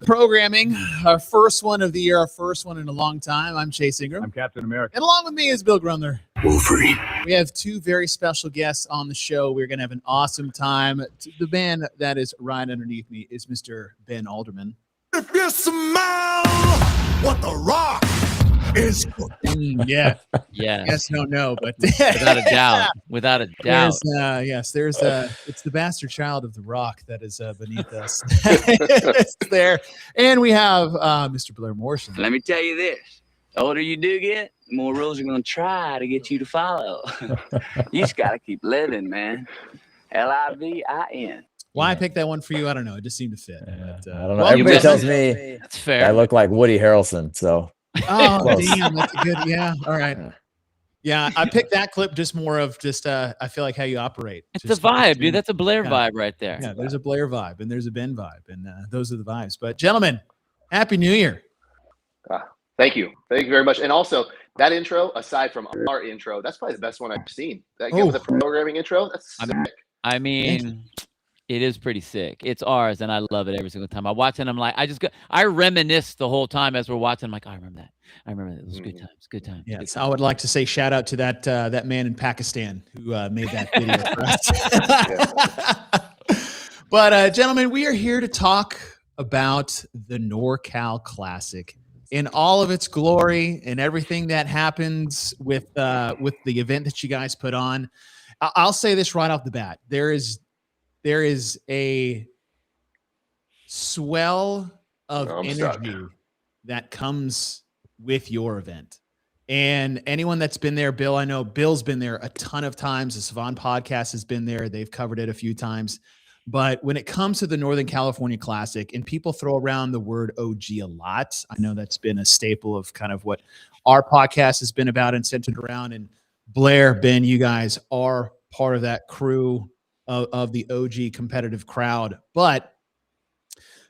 programming. Our first one of the year, our first one in a long time. I'm Chase Ingram. I'm Captain America. And along with me is Bill Grumler. Wolverine. We have two very special guests on the show. We're going to have an awesome time. The man that is right underneath me is Mr. Ben Alderman. If you smell what the Rock is cooking. Yeah. Yes. Yes, no, but Without a doubt. Without a doubt. There's it's the bastard child of the Rock that is beneath us. It's there. And we have Mr. Blair Morrison. Let me tell you this. The older you do get, the more rules are going to try to get you to follow. You just got to keep living, man. Livin. Why I picked that one for you, I don't know. It just seemed to fit. Yeah, But, I don't know. well, Everybody tells me That's fair. I look like Woody Harrelson. So oh, Close. damn. That's a good. Yeah. All right. Yeah. I picked that clip just more of just, I feel like how you operate. It's Just a vibe, to- dude. That's a Blair Yeah. vibe right there. Yeah. There's a Blair vibe and there's a Ben vibe. And those are the vibes. But, gentlemen, Happy New Year. Thank you. Thank you very much. And also, that intro, aside from our intro, that's probably the best one I've seen. That Oh. the programming intro, that's sick. I mean, it is pretty sick. It's ours, and I love it every single time. I watch it, I'm like, I reminisce the whole time as we're watching. I'm like, I remember that. I remember that. It was good times. Good times. Good Yes. I would like to say shout out to that man in Pakistan who made that video for us. But, gentlemen, we are here to talk about the NorCal Classic in all of its glory and everything that happens with the event that you guys put on. I'll say this right off the bat. There is a swell of I'm energy stuck. that comes with your event. And anyone that's been there, Bill, I know Bill's been there a ton of times. The Savon podcast has been there. They've covered it a few times. But when it comes to the Northern California Classic, and people throw around the word OG a lot, I know that's been a staple of kind of what our podcast has been about and centered around. And Blair, Ben, you guys are part of that crew of the OG competitive crowd. But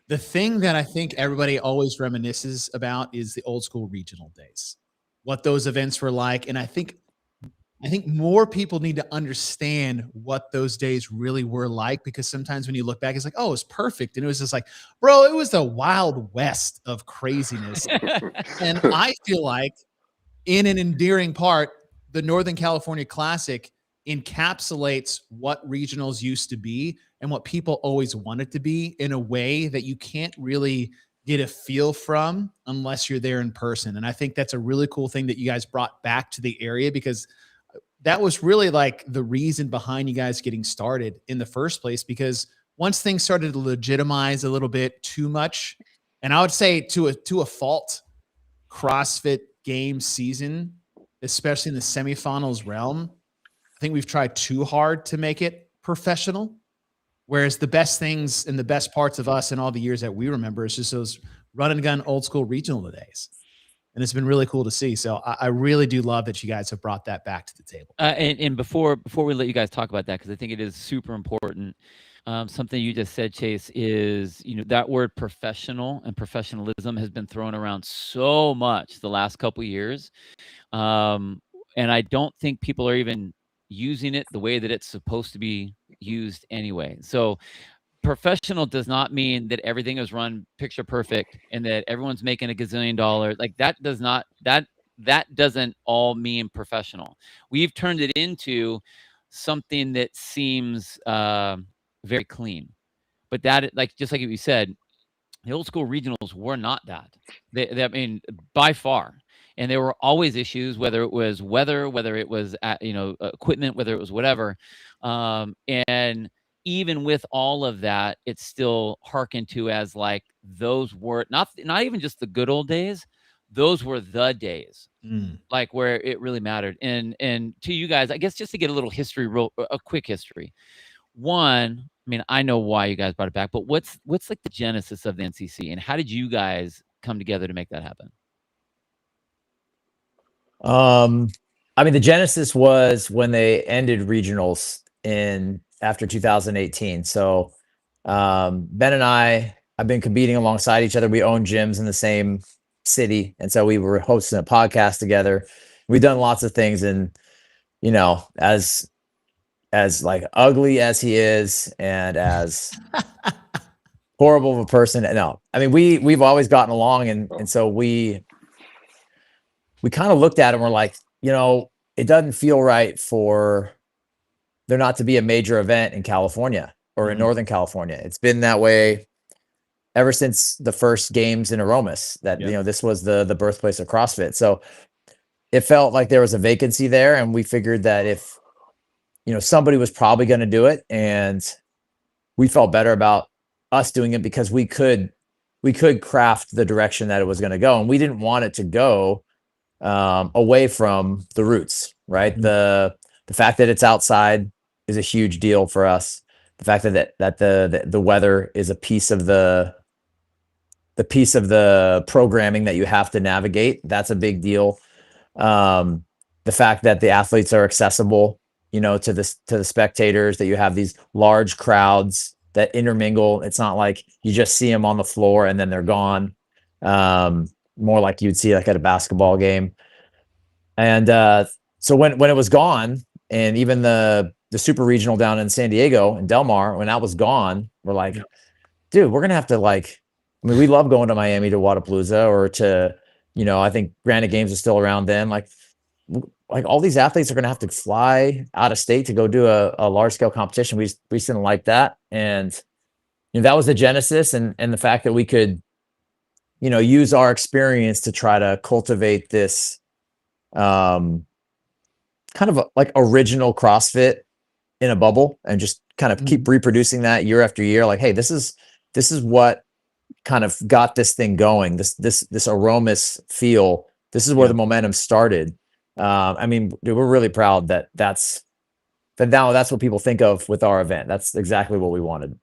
the thing that I think everybody always reminisces about is the old school regional days, what those events were like. And I think more people need to understand what those days really were like, because sometimes when you look back, it's like, oh, it was perfect. And it was just like, bro, it was the Wild West of craziness. And I feel like in an endearing part, the Northern California Classic encapsulates what regionals used to be and what people always wanted to be in a way that you can't really get a feel from unless you're there in person. And I think that's a really cool thing that you guys brought back to the area, because that was really like the reason behind you guys getting started in the first place. Because once things started to legitimize a little bit too much, and I would say to a fault, CrossFit Games season, especially in the semifinals realm, I think we've tried too hard to make it professional. Whereas the best things and the best parts of us in all the years that we remember is just those run and gun old school regional days. And it's been really cool to see. So I really do love that you guys have brought that back to the table. And before we let you guys talk about that, because I think it is super important, something you just said, Chase, is, that word professional and professionalism has been thrown around so much the last couple of years. And I don't think people are even using it the way that it's supposed to be used anyway. So professional does not mean that everything is run picture perfect and that everyone's making $1 gazillion. Like that doesn't all mean professional. We've turned it into something that seems very clean, but that, like, just like you said, the old school regionals were not that. I mean, by far. And there were always issues, whether it was weather, whether it was equipment, whether it was whatever. And even with all of that, it's still hearkened to as like those were not even just the good old days. Those were the days, like where it really mattered. And to you guys, I guess just to get a little history, a quick history. One, I mean, I know why you guys brought it back, but what's like the genesis of the NCC, and how did you guys come together to make that happen? I mean, the genesis was when they ended regionals after 2018. So Ben and I have been competing alongside each other. We own gyms in the same city, and so we were hosting a podcast together. We've done lots of things, and as like ugly as he is, and as horrible of a person. No, I mean, we've always gotten along. And so we kind of looked at it and we're like, it doesn't feel right for there not to be a major event in California or in Northern California. It's been that way ever since the first games in Aromas that, this was the birthplace of CrossFit. So it felt like there was a vacancy there. And we figured that if, somebody was probably going to do it, and we felt better about us doing it because we could craft the direction that it was going to go. And we didn't want it to go away from the roots, right? The fact that it's outside is a huge deal for us. The fact that the weather is a piece of the programming that you have to navigate, that's a big deal. The fact that the athletes are accessible, to the spectators, that you have these large crowds that intermingle. It's not like you just see them on the floor and then they're gone. More like you'd see like at a basketball game. And so when it was gone, and even the super regional down in San Diego and Del Mar, when that was gone, we're like, dude, we're gonna have to we love going to Miami to Wadapalooza or to, I think Granite Games is still around then. Like all these athletes are gonna have to fly out of state to go do a large scale competition. We just didn't like that, and that was the genesis, and the fact that we could, use our experience to try to cultivate this kind of like original CrossFit in a bubble, and just kind of keep reproducing that year after year. Like, hey, this is what kind of got this thing going. This Aromas feel. This is where the momentum started. I mean, dude, we're really proud that now that's what people think of with our event. That's exactly what we wanted.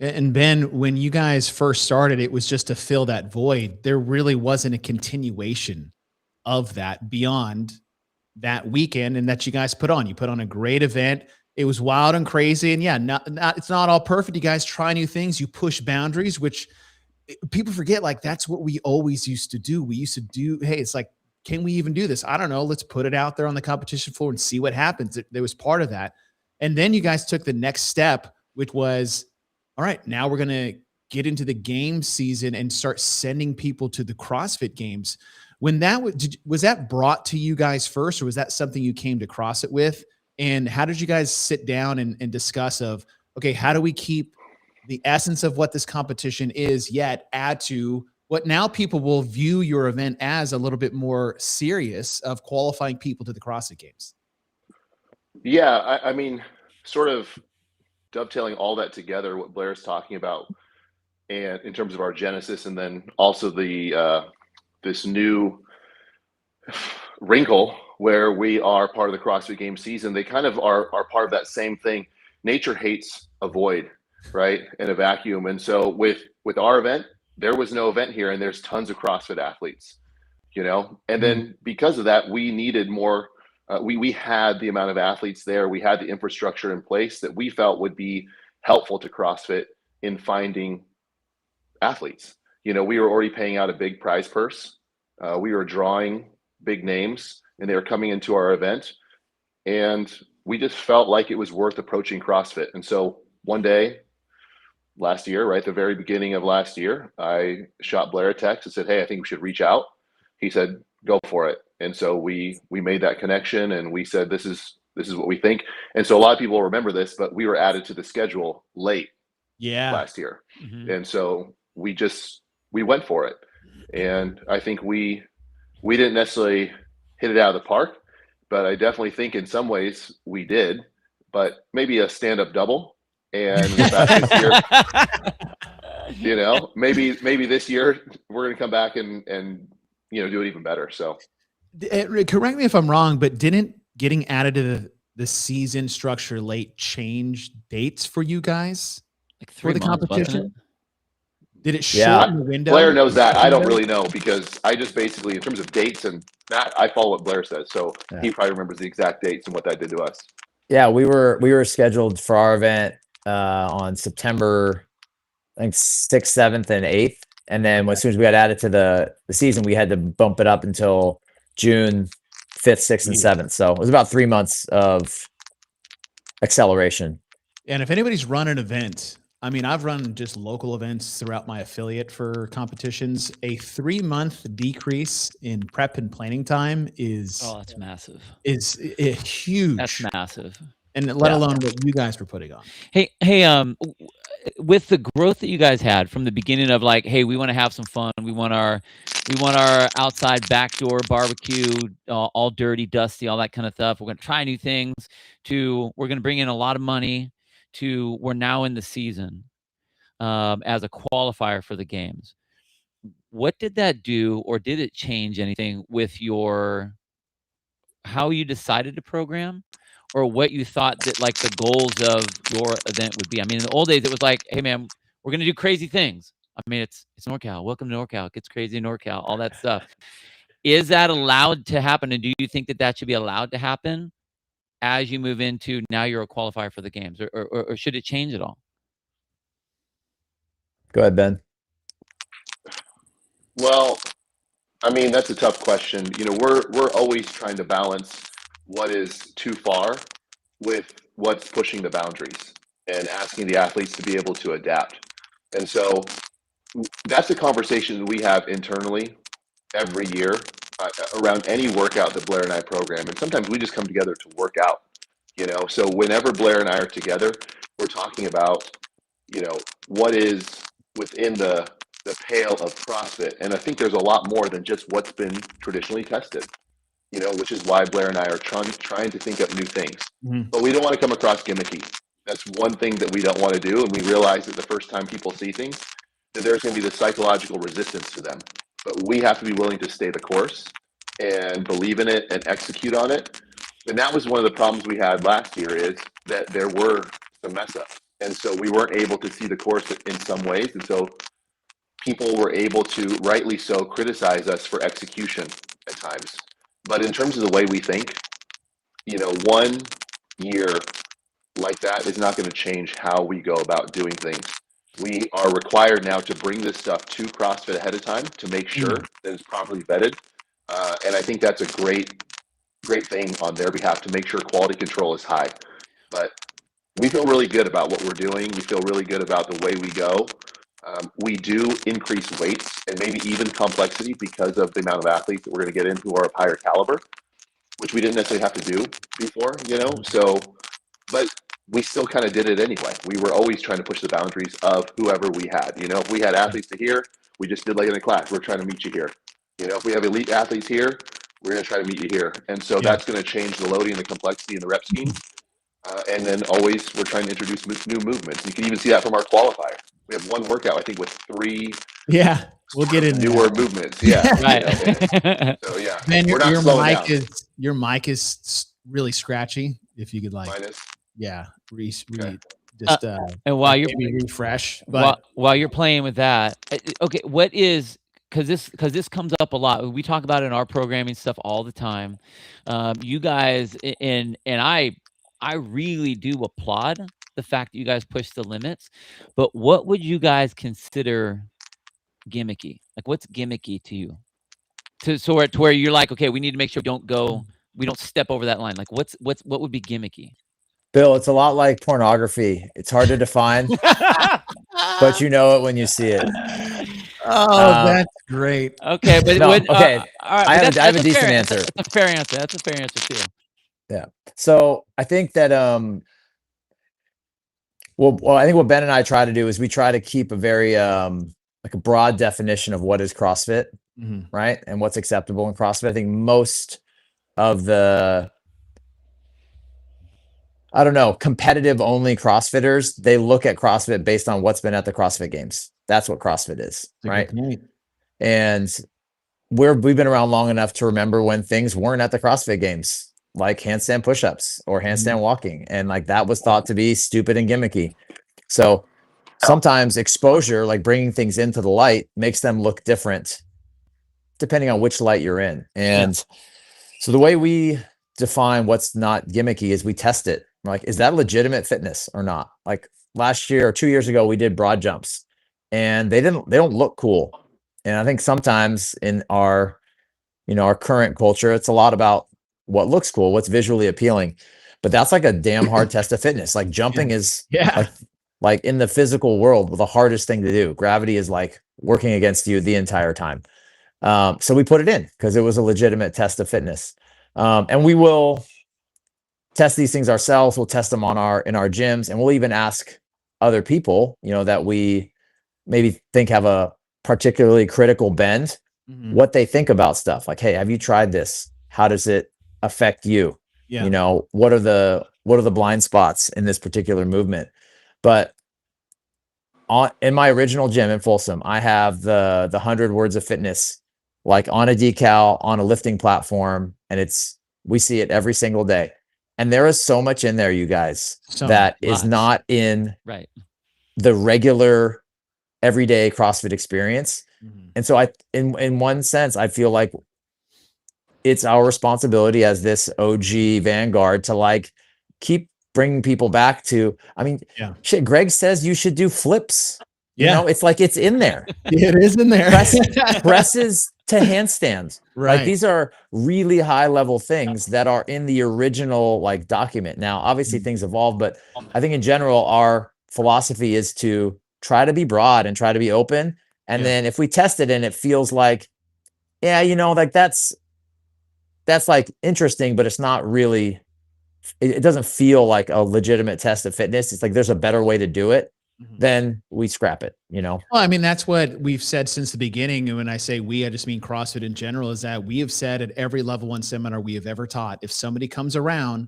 And Ben, when you guys first started, it was just to fill that void. There really wasn't a continuation of that beyond that weekend, and that you guys put on. You put on a great event. It was wild and crazy. And it's not all perfect. You guys try new things. You push boundaries, which people forget. Like, that's what we always used to do. We used to do, hey, it's like, can we even do this? I don't know. Let's put it out there on the competition floor and see what happens. There was part of that. And then you guys took the next step, which was, all right, now we're going to get into the game season and start sending people to the CrossFit games. When that was that brought to you guys first, or was that something you came to CrossFit with? And how did you guys sit down and discuss of, okay, how do we keep the essence of what this competition is, yet add to what now people will view your event as a little bit more serious of qualifying people to the CrossFit Games? Yeah, I mean, sort of dovetailing all that together, what Blair's talking about, and in terms of our genesis, and then also the this new wrinkle where we are part of the CrossFit Games season. They kind of are part of that same thing. Nature hates a void, right, and a vacuum. And so with our event, there was no event here, and there's tons of CrossFit athletes, and then because of that, we needed more. We had the amount of athletes there. We had the infrastructure in place that we felt would be helpful to CrossFit in finding athletes. We were already paying out a big prize purse. We were drawing big names, and they were coming into our event. And we just felt like it was worth approaching CrossFit. And so one day last year, right at the very beginning of last year, I shot Blair a text and said, hey, I think we should reach out. He said, go for it. And so we made that connection, and we said, this is what we think. And so a lot of people remember this, but we were added to the schedule late last year. And so we went for it. And I think we didn't necessarily hit it out of the park, but I definitely think in some ways we did, but maybe a stand-up double. And this year, maybe this year we're going to come back and do it even better. So correct me if I'm wrong, but didn't getting added to the season structure late change dates for you guys? Like 3 for the months, competition? Did it shorten the window? Blair knows that. I don't really know, because I just basically, in terms of dates and that, I follow what Blair says. So he probably remembers the exact dates and what that did to us. Yeah, we were scheduled for our event on September, I think 6th, 7th, and 8th. And then as soon as we got added to the season, we had to bump it up until June 5th, 6th, and 7th. So it was about 3 months of acceleration. And if anybody's run an event I mean, I've run just local events throughout my affiliate for competitions. A 3-month decrease in prep and planning time is that's massive. is huge. That's massive. And let Yeah. alone what you guys were putting on. Hey, with the growth that you guys had from the beginning of like, hey, we want to have some fun. We want our outside backdoor barbecue, all dirty, dusty, all that kind of stuff. We're going to try new things. To we're going to bring in a lot of money. To we're now in the season as a qualifier for the games. What did that do, or did it change anything with your how you decided to program? Or what you thought that like the goals of your event would be? I mean, in the old days, it was like, hey man, we're gonna do crazy things. I mean, it's NorCal. Welcome to NorCal. It gets crazy in NorCal. All that stuff. Is that allowed to happen? And do you think that that should be allowed to happen as you move into now you're a qualifier for the games, or should it change at all? Go ahead, Ben. Well, I mean, that's a tough question. You know, we're always trying to balance what is too far with what's pushing the boundaries and asking the athletes to be able to adapt. And so that's a conversation we have internally every year around any workout that Blair and I program. And sometimes we just come together to work out, you know. So whenever Blair and I are together, we're talking about, you know, what is within the pale of CrossFit. And I think there's a lot more than just what's been traditionally tested, you know, which is why Blair and I are trying to think up new things. Mhm. But we don't want to come across gimmicky. That's one thing that we don't want to do. And we realize that the first time people see things, that there's going to be this psychological resistance to them. But we have to be willing to stay the course and believe in it and execute on it. And that was one of the problems we had last year, is that there were some mess ups. And so we weren't able to see the course in some ways. And so people were able to, rightly so, criticize us for execution at times. But in terms of the way we think, you know, 1 year like that is not going to change how we go about doing things. We are required now to bring this stuff to CrossFit ahead of time to make sure that it's properly vetted. And I think that's a great thing on their behalf, to make sure quality control is high. But we feel really good about what we're doing. We feel really good about the way we go. We do increase weights and maybe even complexity because of the amount of athletes that we're going to get in who are of higher caliber, which we didn't necessarily have to do before, you know. So, but we still kind of did it anyway. We were always trying to push the boundaries of whoever we had. You know, if we had athletes to here, we just did like in the class, we're trying to meet you here. You know, if we have elite athletes here, we're going to try to meet you here. And so that's going to change the loading, the complexity, and the rep scheme. And then always we're trying to introduce new movements. You can even see that from our qualifier. We have one workout, I think, with 3 we'll get in newer movements. Yeah. Right. You know, so yeah, Ben, we're not your slowing mic down. your mic is really scratchy. If you could like, Minus. just and while you're maybe refresh. But while you're playing with that, okay, what is, because this comes up a lot. We talk about it in our programming stuff all the time. You guys, and I really do applaud the fact that you guys push the limits. But what would you guys consider gimmicky? Like, what's gimmicky to you? To where you're like, okay, we need to make sure we don't step over that line. Like, what would be gimmicky? Bill, it's a lot like pornography. It's hard to define, but you know it when you see it. Oh, that's great. Okay, but No, okay. all right, I have a decent answer. That's a fair answer. That's a fair answer too. Yeah. So I think that well, I think what Ben and I try to do is we try to keep a very like a broad definition of what is CrossFit, right? And what's acceptable in CrossFit. I think most of the, I don't know, competitive only CrossFitters, they look at CrossFit based on what's been at the CrossFit Games. That's what CrossFit is, right? And we've been around long enough to remember when things weren't at the CrossFit Games, like handstand push-ups or handstand walking. And like that was thought to be stupid and gimmicky. So sometimes exposure, like bringing things into the light, makes them look different depending on which light you're in. And so the way we define what's not gimmicky is we test it. We're like, is that legitimate fitness or not? Like last year or 2 years ago, we did broad jumps and they don't look cool. And I think sometimes in our, our current culture, it's a lot about what looks cool, what's visually appealing, but that's like a damn hard test of fitness. Like jumping is like like in the physical world, the hardest thing to do. Gravity is like working against you the entire time. So we put it in because it was a legitimate test of fitness. And we will test these things ourselves. We'll test them in our gyms, and we'll even ask other people, that we maybe think have a particularly critical bend, what they think about stuff. Like, hey, have you tried this? How does it affect you? Yeah. What are the blind spots in this particular movement? But in my original gym in Folsom, I have the 100 words of fitness, like on a decal, on a lifting platform, and we see it every single day. And there is so much in there, you guys, that is not in the regular everyday CrossFit experience. And so in one sense, I feel like it's our responsibility as this OG vanguard to like keep bringing people back to, shit, Greg says you should do flips. It's like it's in there. It is in there. Presses to handstands. Right. Like these are really high level things that are in the original like document. Now, obviously things evolve, but I think in general, our philosophy is to try to be broad and try to be open. And then if we test it and it feels like, like that's like interesting, but it's not really, it doesn't feel like a legitimate test of fitness. It's like, there's a better way to do it. Then we scrap it, Well, that's what we've said since the beginning. And when I say we, I just mean CrossFit in general, is that we have said at every level 1 seminar we have ever taught, if somebody comes around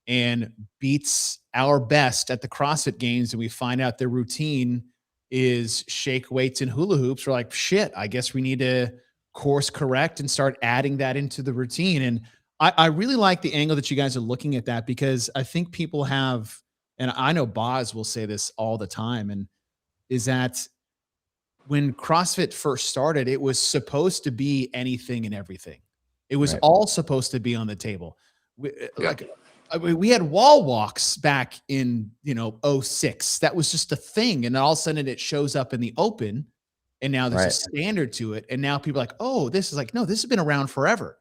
and beats our best at the CrossFit games and we find out their routine is shake weights and hula hoops, we're like, shit, I guess we need to course correct and start adding that into the routine. And I really like the angle that you guys are looking at that, because I think people have, and I know Boz will say this all the time, and is that when CrossFit first started, it was supposed to be anything and everything. It was all supposed to be on the table. We had wall walks back in, 06. That was just a thing. And all of a sudden it shows up in the open, and now there's a standard to it. And now people are like, oh, this is like, no, this has been around forever.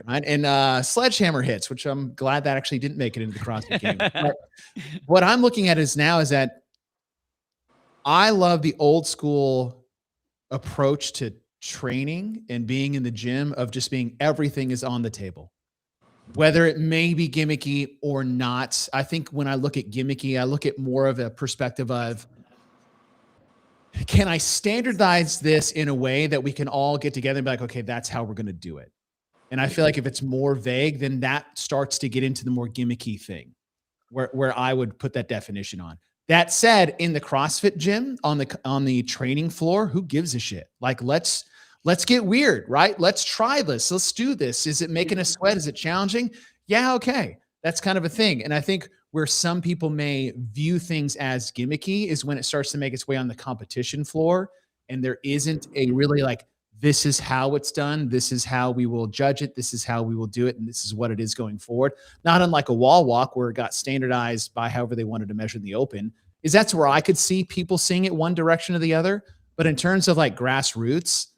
Right. And sledgehammer hits, which I'm glad that actually didn't make it into the CrossFit game. But what I'm looking at is that I love the old school approach to training and being in the gym of just being everything is on the table, whether it may be gimmicky or not. I think when I look at gimmicky, I look at more of a perspective of, can I standardize this in a way that we can all get together and be like, okay, that's how we're going to do it. And I feel like if it's more vague, then that starts to get into the more gimmicky thing where I would put that definition on. That said, in the CrossFit gym, on the training floor, who gives a shit? Like, let's get weird, right? Let's try this. Let's do this. Is it making us sweat? Is it challenging? Yeah. Okay. That's kind of a thing. And I think where some people may view things as gimmicky is when it starts to make its way on the competition floor. And there isn't a really like, this is how it's done. This is how we will judge it. This is how we will do it. And this is what it is going forward. Not unlike a wall walk where it got standardized by however they wanted to measure in the open. That's where I could see people seeing it one direction or the other. But in terms of like grassroots,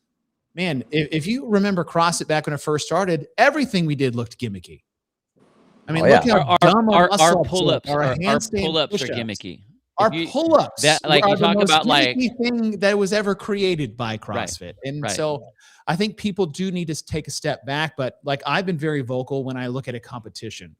man, if you remember CrossFit back when it first started, everything we did looked gimmicky. I mean, look how dumb our pull-ups, our pull-ups are gimmicky. Our pull-ups, that like you talk about, like thing that was ever created by CrossFit, and so I think people do need to take a step back. But like I've been very vocal when I look at a competition,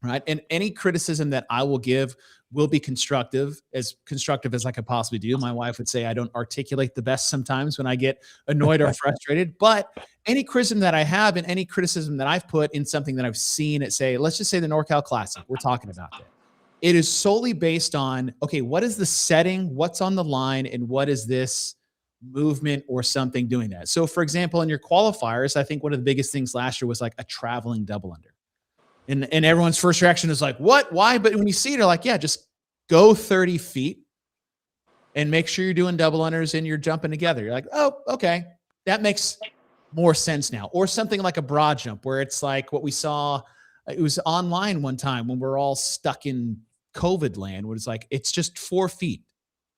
right? And any criticism that I will give will be constructive as I could possibly do. My wife would say I don't articulate the best sometimes when I get annoyed or frustrated, but any criticism that I have and any criticism that I've put in something that I've seen at, say, let's just say the NorCal Classic, we're talking about that. It is solely based on, okay, what is the setting, what's on the line, and what is this movement or something doing that? So for example, in your qualifiers, I think one of the biggest things last year was like a traveling double under. And everyone's first reaction is like, what? Why? But when you see it, you're like, yeah, just go 30 feet and make sure you're doing double unders and you're jumping together. You're like, oh, okay. That makes more sense now. Or something like a broad jump where it's like what we saw. It was online one time when we're all stuck in COVID land, where it's like, it's just 4 feet,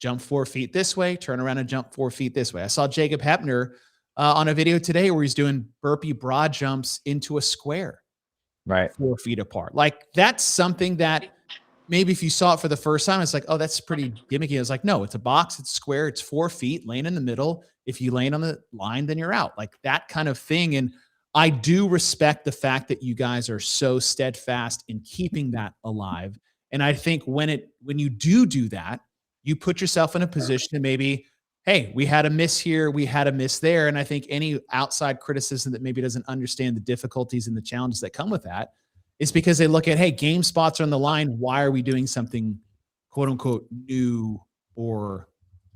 jump 4 feet this way, turn around and jump 4 feet this way. I saw Jacob Hepner on a video today where he's doing burpee broad jumps into a square, right, 4 feet apart. Like that's something that maybe if you saw it for the first time, it's like, oh, that's pretty gimmicky. I was like, no, it's a box, it's square, it's 4 feet, laying in the middle. If you land on the line, then you're out. Like that kind of thing. And I do respect the fact that you guys are so steadfast in keeping that alive. And I think when you do that, you put yourself in a position to maybe, hey, we had a miss here, we had a miss there. And I think any outside criticism that maybe doesn't understand the difficulties and the challenges that come with that is because they look at, hey, game spots are on the line. Why are we doing something quote unquote new or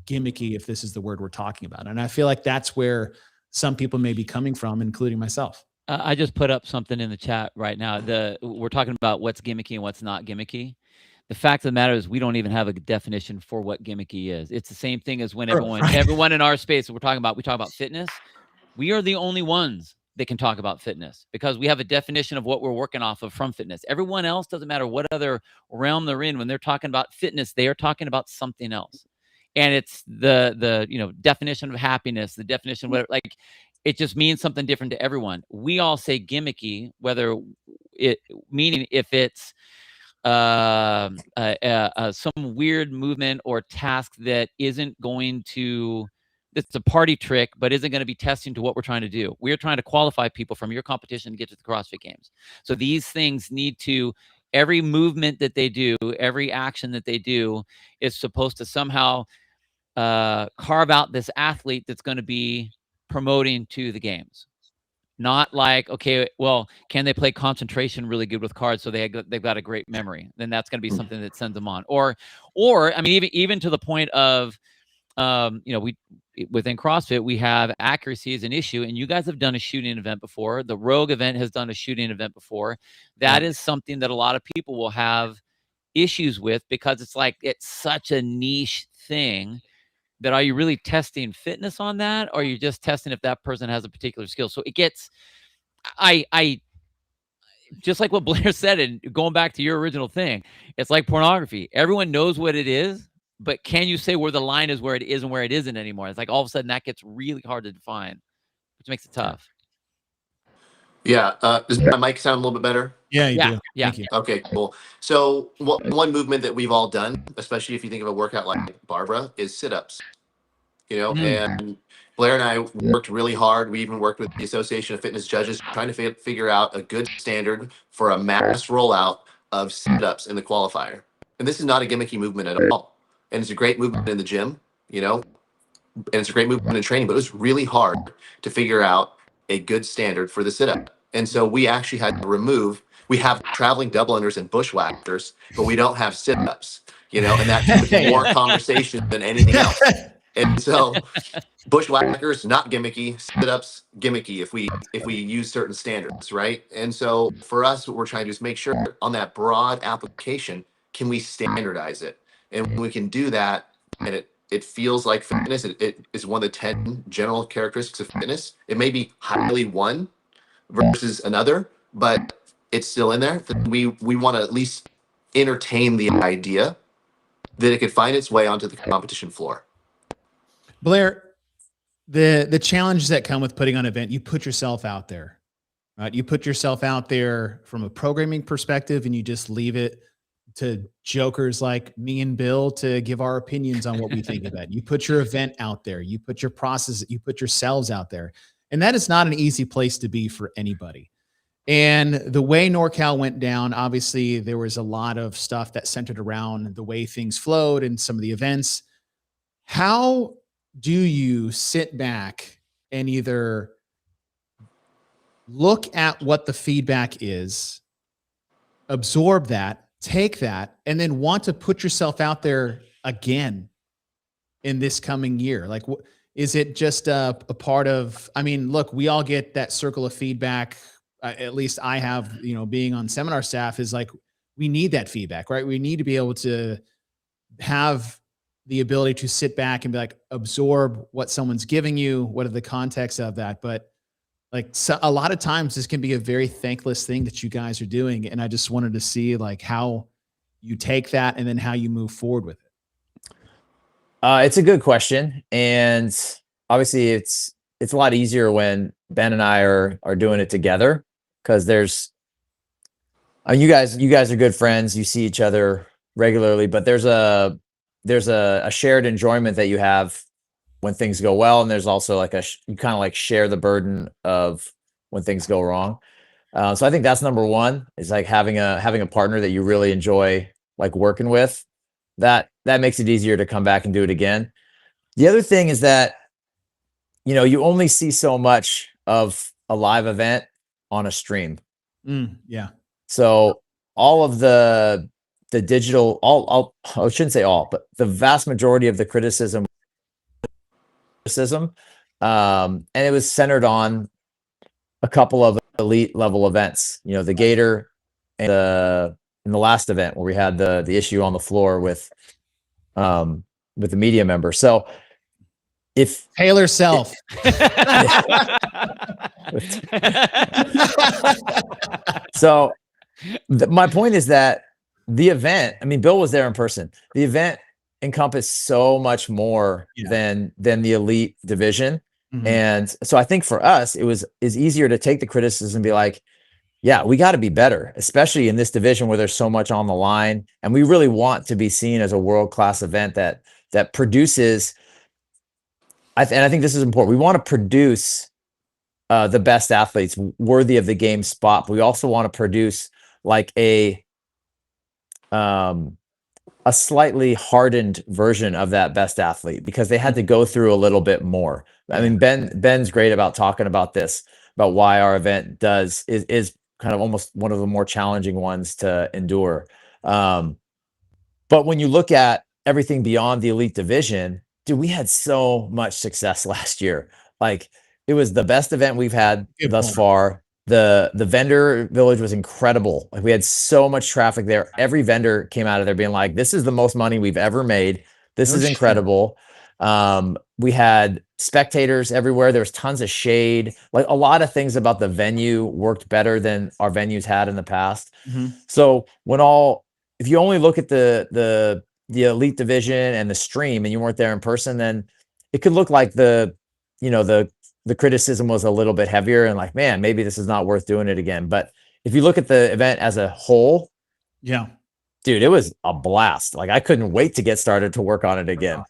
gimmicky, if this is the word we're talking about? And I feel like that's where some people may be coming from, including myself. I just put up something in the chat right now. We're talking about what's gimmicky and what's not gimmicky. The fact of the matter is we don't even have a definition for what gimmicky is. It's the same thing as when everyone in our space we talk about fitness. We are the only ones that can talk about fitness because we have a definition of what we're working off of from fitness. Everyone else, doesn't matter what other realm they're in, when they're talking about fitness, they are talking about something else. And it's the definition of happiness, the definition of whatever, like it just means something different to everyone. We all say gimmicky, meaning if it's some weird movement or task that isn't going to, it's a party trick, but isn't going to be testing to what we're trying to do. We're trying to qualify people from your competition to get to the CrossFit Games. So these things need to, every movement that they do, every action that they do is supposed to somehow carve out this athlete that's going to be promoting to the games. Not like, okay, well, can they play concentration really good with cards so they've got a great memory? Then that's going to be something that sends them on. Or I mean, even to the point of, we within CrossFit, we have accuracy as an issue, and you guys have done a shooting event before. The Rogue event has done a shooting event before. That is something that a lot of people will have issues with because it's such a niche thing that are you really testing fitness on that, or are you just testing if that person has a particular skill? So it gets, I just like what Blair said, and going back to your original thing, it's like pornography. Everyone knows what it is, but can you say where the line is where it is and where it isn't anymore? It's like all of a sudden that gets really hard to define, which makes it tough. Yeah. Does my mic sound a little bit better? Yeah, you do. Yeah. Thank you. Okay, cool. So one movement that we've all done, especially if you think of a workout like Barbara, is sit-ups. And Blair and I worked really hard. We even worked with the Association of Fitness Judges trying to figure out a good standard for a mass rollout of sit-ups in the qualifier. And this is not a gimmicky movement at all. And it's a great movement in the gym, and it's a great movement in training, but it was really hard to figure out a good standard for the sit-up. And so we actually had to we have traveling double unders and bushwhackers, but we don't have sit-ups, and that took more conversation than anything else. And so bushwhackers, not gimmicky, sit-ups, gimmicky if we use certain standards, right? And so for us, what we're trying to do is make sure on that broad application, can we standardize it? And when we can do that, and it feels like fitness, it is one of the 10 general characteristics of fitness. It may be highly one versus another, but it's still in there. We want to at least entertain the idea that it could find its way onto the competition floor. Blair, the challenges that come with putting on an event, you put yourself out there, right? You put yourself out there from a programming perspective, and you just leave it to jokers like me and Bill to give our opinions on what we think of that. You put your event out there, you put your process, you put yourselves out there. And that is not an easy place to be for anybody. And the way NorCal went down, obviously there was a lot of stuff that centered around the way things flowed and some of the events. How do you sit back and either look at what the feedback is, absorb that, take that, and then want to put yourself out there again in this coming year? Like, is it just a part of, I mean, look, we all get that circle of feedback. At least I have, being on seminar staff, is like, we need that feedback, right? We need to be able to have the ability to sit back and be like, absorb what someone's giving you. What are the context of that? But a lot of times this can be a very thankless thing that you guys are doing. And I just wanted to see how you take that and then how you move forward with it. It's a good question. And obviously it's a lot easier when Ben and I are doing it together, because you guys are good friends. You see each other regularly, but there's a shared enjoyment that you have when things go well, and there's also like you kind of like share the burden of when things go wrong. So I think that's number one, is like having a partner that you really enjoy like working with. That makes it easier to come back and do it again. The other thing is that, you only see so much of a live event on a stream. Yeah. So all of the digital, I shouldn't say all, but the vast majority of the criticism, and it was centered on a couple of elite level events, the Gator and in the last event where we had the issue on the floor with the media member. So if Taylor Self. So my point is that the event, I mean, Bill was there in person. The event encompassed so much more than the elite division. Mhm. And so I think for us, is easier to take the criticism and be like, yeah, we got to be better, especially in this division where there's so much on the line. And we really want to be seen as a world-class event that produces, and I think this is important. We want to produce the best athletes worthy of the game spot. But we also want to produce like a slightly hardened version of that best athlete, because they had to go through a little bit more. I mean, Ben's great about talking about this, about why our event is kind of almost one of the more challenging ones to endure. But when you look at everything beyond the elite division, dude, we had so much success last year. Like, it was the best event we've had thus far. The vendor village was incredible. Like, we had so much traffic there. Every vendor came out of there being like, this is the most money we've ever made. This is incredible. We had spectators everywhere. There was tons of shade. Like, a lot of things about the venue worked better than our venues had in the past. Mhm. So if you only look at the elite division and the stream and you weren't there in person, then it could look like the criticism was a little bit heavier and like, man, maybe this is not worth doing it again. But if you look at the event as a whole, Yeah. dude, it was a blast. Like, I couldn't wait to get started to work on it again.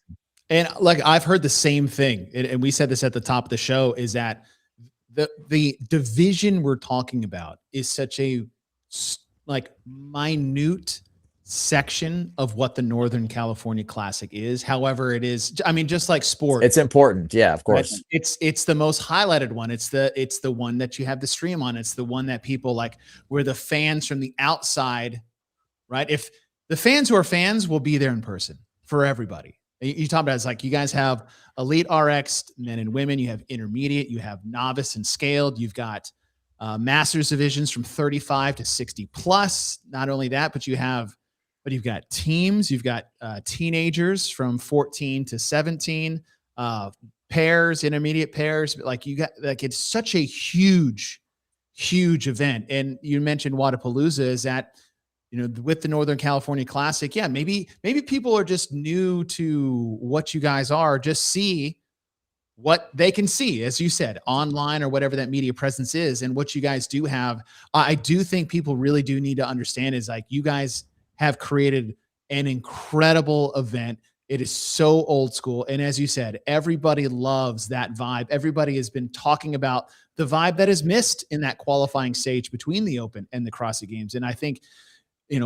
And like, I've heard the same thing. And we said this at the top of the show, is that the division we're talking about is such a like minute section of what the Northern California Classic is. However, it is, I mean, just like sport, It's important. Yeah, of course. it's the most highlighted one. It's the one that you have the stream on. It's the one that people like, where the fans from the outside, right? If the fans who are fans will be there in person for everybody. You talk about, it's like, you guys have elite RX men and women, you have intermediate, you have novice and scaled, you've got masters divisions from 35 to 60 plus. Not only that, but you've got teams, you've got teenagers from 14 to 17, pairs, intermediate pairs. Like, you got, like, it's such a huge event. And you mentioned Wadapalooza, is that, with the Northern California Classic, yeah, maybe people are just new to what you guys are, just see what they can see, as you said, online or whatever that media presence is, and what you guys do have. I do think people really do need to understand is, like, you guys have created an incredible event. It is so old school. And as you said, everybody loves that vibe. Everybody has been talking about the vibe that is missed in that qualifying stage between the Open and the CrossFit Games. And I think,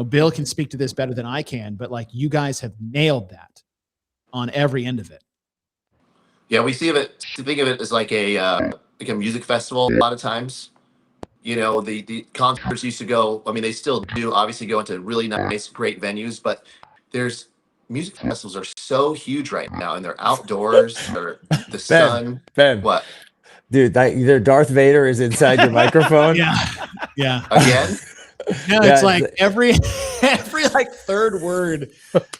Bill can speak to this better than I can, but like, you guys have nailed that on every end of it. Yeah, we think of it as like a music festival a lot of times. The concerts used to go, I mean, they still do obviously go into really nice, great venues, but there's music festivals are so huge right now, and they're outdoors, or the sun. Ben. What? Dude, either Darth Vader is inside your microphone. Yeah. Again? No, it's like every like third word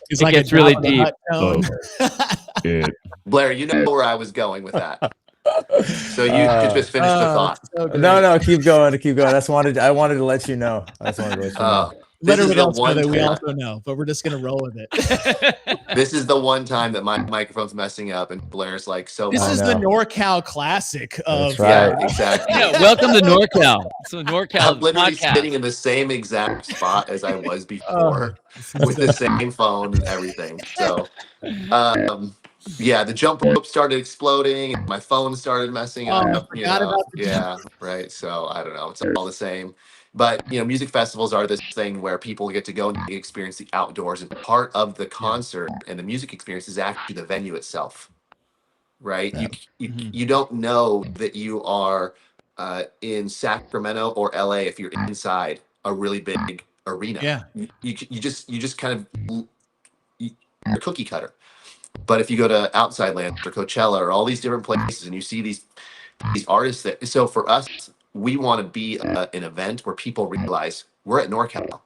is like, gets really deep. Tone. Blair, you know where I was going with that. So you could just finish the thought. So No, keep going. I wanted to let you know. let is everyone the else know one that we time- also know, but we're just gonna roll with it. This is the one time that my microphone's messing up, and Blair's like, so This I is the know. NorCal classic of That's right. Yeah, exactly. Yeah, welcome to NorCal. So NorCal I'm literally podcast. sitting in the same exact spot as I was Oh, before, this is with the same phone and everything. So, yeah, the jump rope started exploding, and my phone started messing Oh, I up. You forgot know, about the yeah, right. So I don't know. It's all the same. But music festivals are this thing where people get to go and experience the outdoors, and part of the concert and the music experience is actually the venue itself. Right? You don't know that you are in Sacramento or LA if you're inside a really big arena. Yeah. You just kind of you're a cookie cutter. But if you go to outside lands or Coachella or all these different places and you see these artists that, so for us, we want to be an event where people realize we're at NorCal.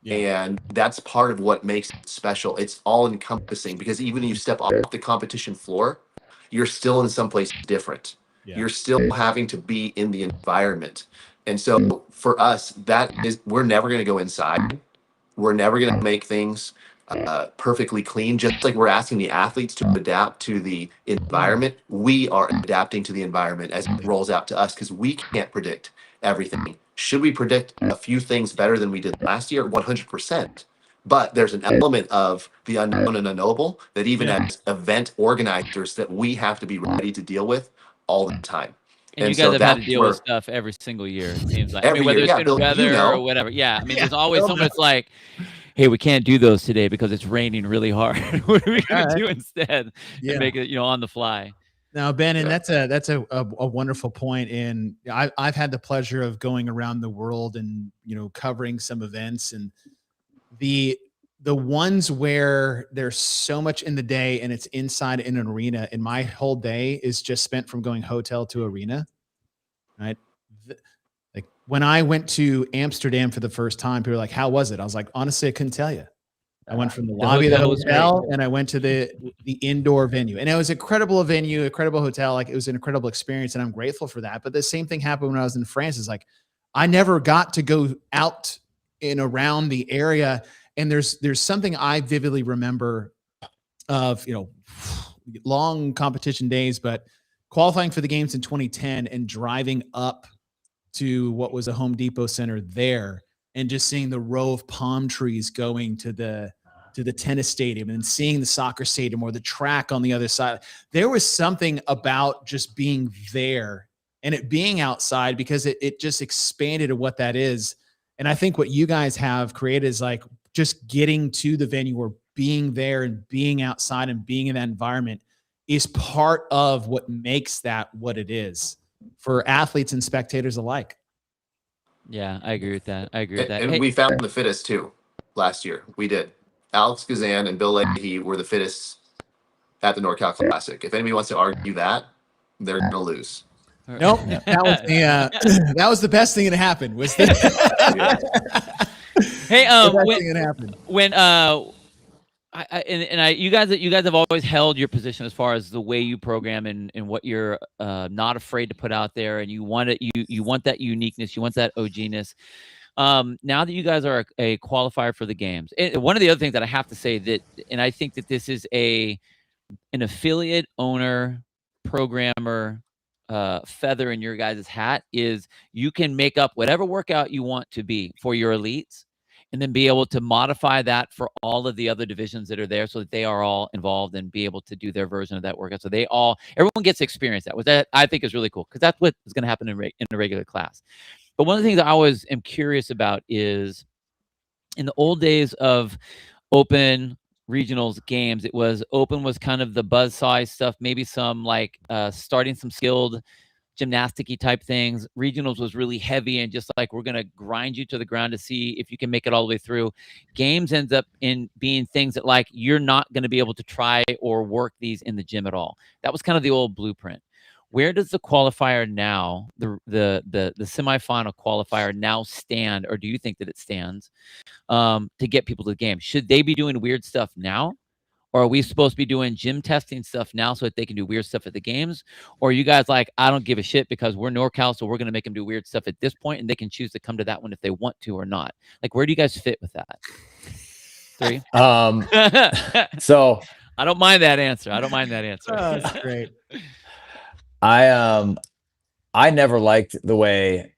Yeah. And that's part of what makes it special. It's all encompassing, because even when you step off the competition floor, you're still in some place different. Yeah. You're still having to be in the environment. And so for us, that is, we're never going to go inside. We're never going to make things perfectly clean. Just like we're asking the athletes to adapt to the environment, we are adapting to the environment as it rolls out to us, because we can't predict everything. Should we predict a few things better than we did last year? 100%. But there's an element of the unknown and unknowable that even as event organizers that we have to be ready to deal with all the time. And you so guys have had to that's deal where- with stuff every single year, it seems like. I Every mean, whether year, it's yeah, been Bill, you weather know. or whatever. Yeah, I mean, Yeah, there's always Bill someone that's like, hey, we can't do those today because it's raining really hard. What are we going to do instead? Yeah. And make it, on the fly. Now, Ben, and Yeah. that's a wonderful point. And I've had the pleasure of going around the world and covering some events, and the ones where there's so much in the day and it's inside in an arena, and my whole day is just spent from going hotel to arena. Right. Like when I went to Amsterdam for the first time, people were like, "How was it?" I was like, "Honestly, I couldn't tell you." I went from the lobby of the hotel was hotel and I went to the indoor venue, and it was an incredible venue, incredible hotel. Like it was an incredible experience, and I'm grateful for that. But the same thing happened when I was in France. It's like, I never got to go out and around the area. And there's something I vividly remember of, long competition days, but qualifying for the games in 2010 and driving up to what was a Home Depot center there, and just seeing the row of palm trees going to the tennis stadium, and seeing the soccer stadium or the track on the other side. There was something about just being there and it being outside, because it just expanded to what that is. And I think what you guys have created is like just getting to the venue, or being there and being outside and being in that environment is part of what makes that what it is for athletes and spectators alike. Yeah, I agree with that. I agree with that. And Hey, we found the fittest too last year. We did. Alex Kazan and Bill Leahy were the fittest at the NorCal Classic. If anybody wants to argue that, they're going to lose. Nope. That was the best thing that happened. Was that Hey, the best thing that happened? when you guys have always held your position as far as the way you program and what you're not afraid to put out there, and you want it, you want that uniqueness, you want that OG-ness. Now that you guys are a qualifier for the games, one of the other things that I have to say that, and I think that this is an affiliate owner, programmer feather in your guys' hat, is you can make up whatever workout you want to be for your elites, and then be able to modify that for all of the other divisions that are there, so that they are all involved and be able to do their version of that workout. So everyone gets to experience that. Which that I think is really cool, because that's what is going to happen in a regular class. But one of the things I always am curious about is, in the old days of open regionals games, open was kind of the buzz size stuff, maybe some like starting some skilled gymnastic-y type things. Regionals was really heavy and just like, we're going to grind you to the ground to see if you can make it all the way through. Games ends up in being things that, like, you're not going to be able to try or work these in the gym at all. That was kind of the old blueprint. Where does the qualifier now, the semifinal qualifier now stand, or do you think that it stands to get people to the game? Should they be doing weird stuff now, Or are we supposed to be doing gym testing stuff now so that they can do weird stuff at the games? Or are you guys like, I don't give a shit because we're NorCal, so we're going to make them do weird stuff at this point, and they can choose to come to that one if they want to or not? Like, where do you guys fit with that? 3. So I don't mind that answer. I don't mind that answer. Oh, that's great. I never liked the way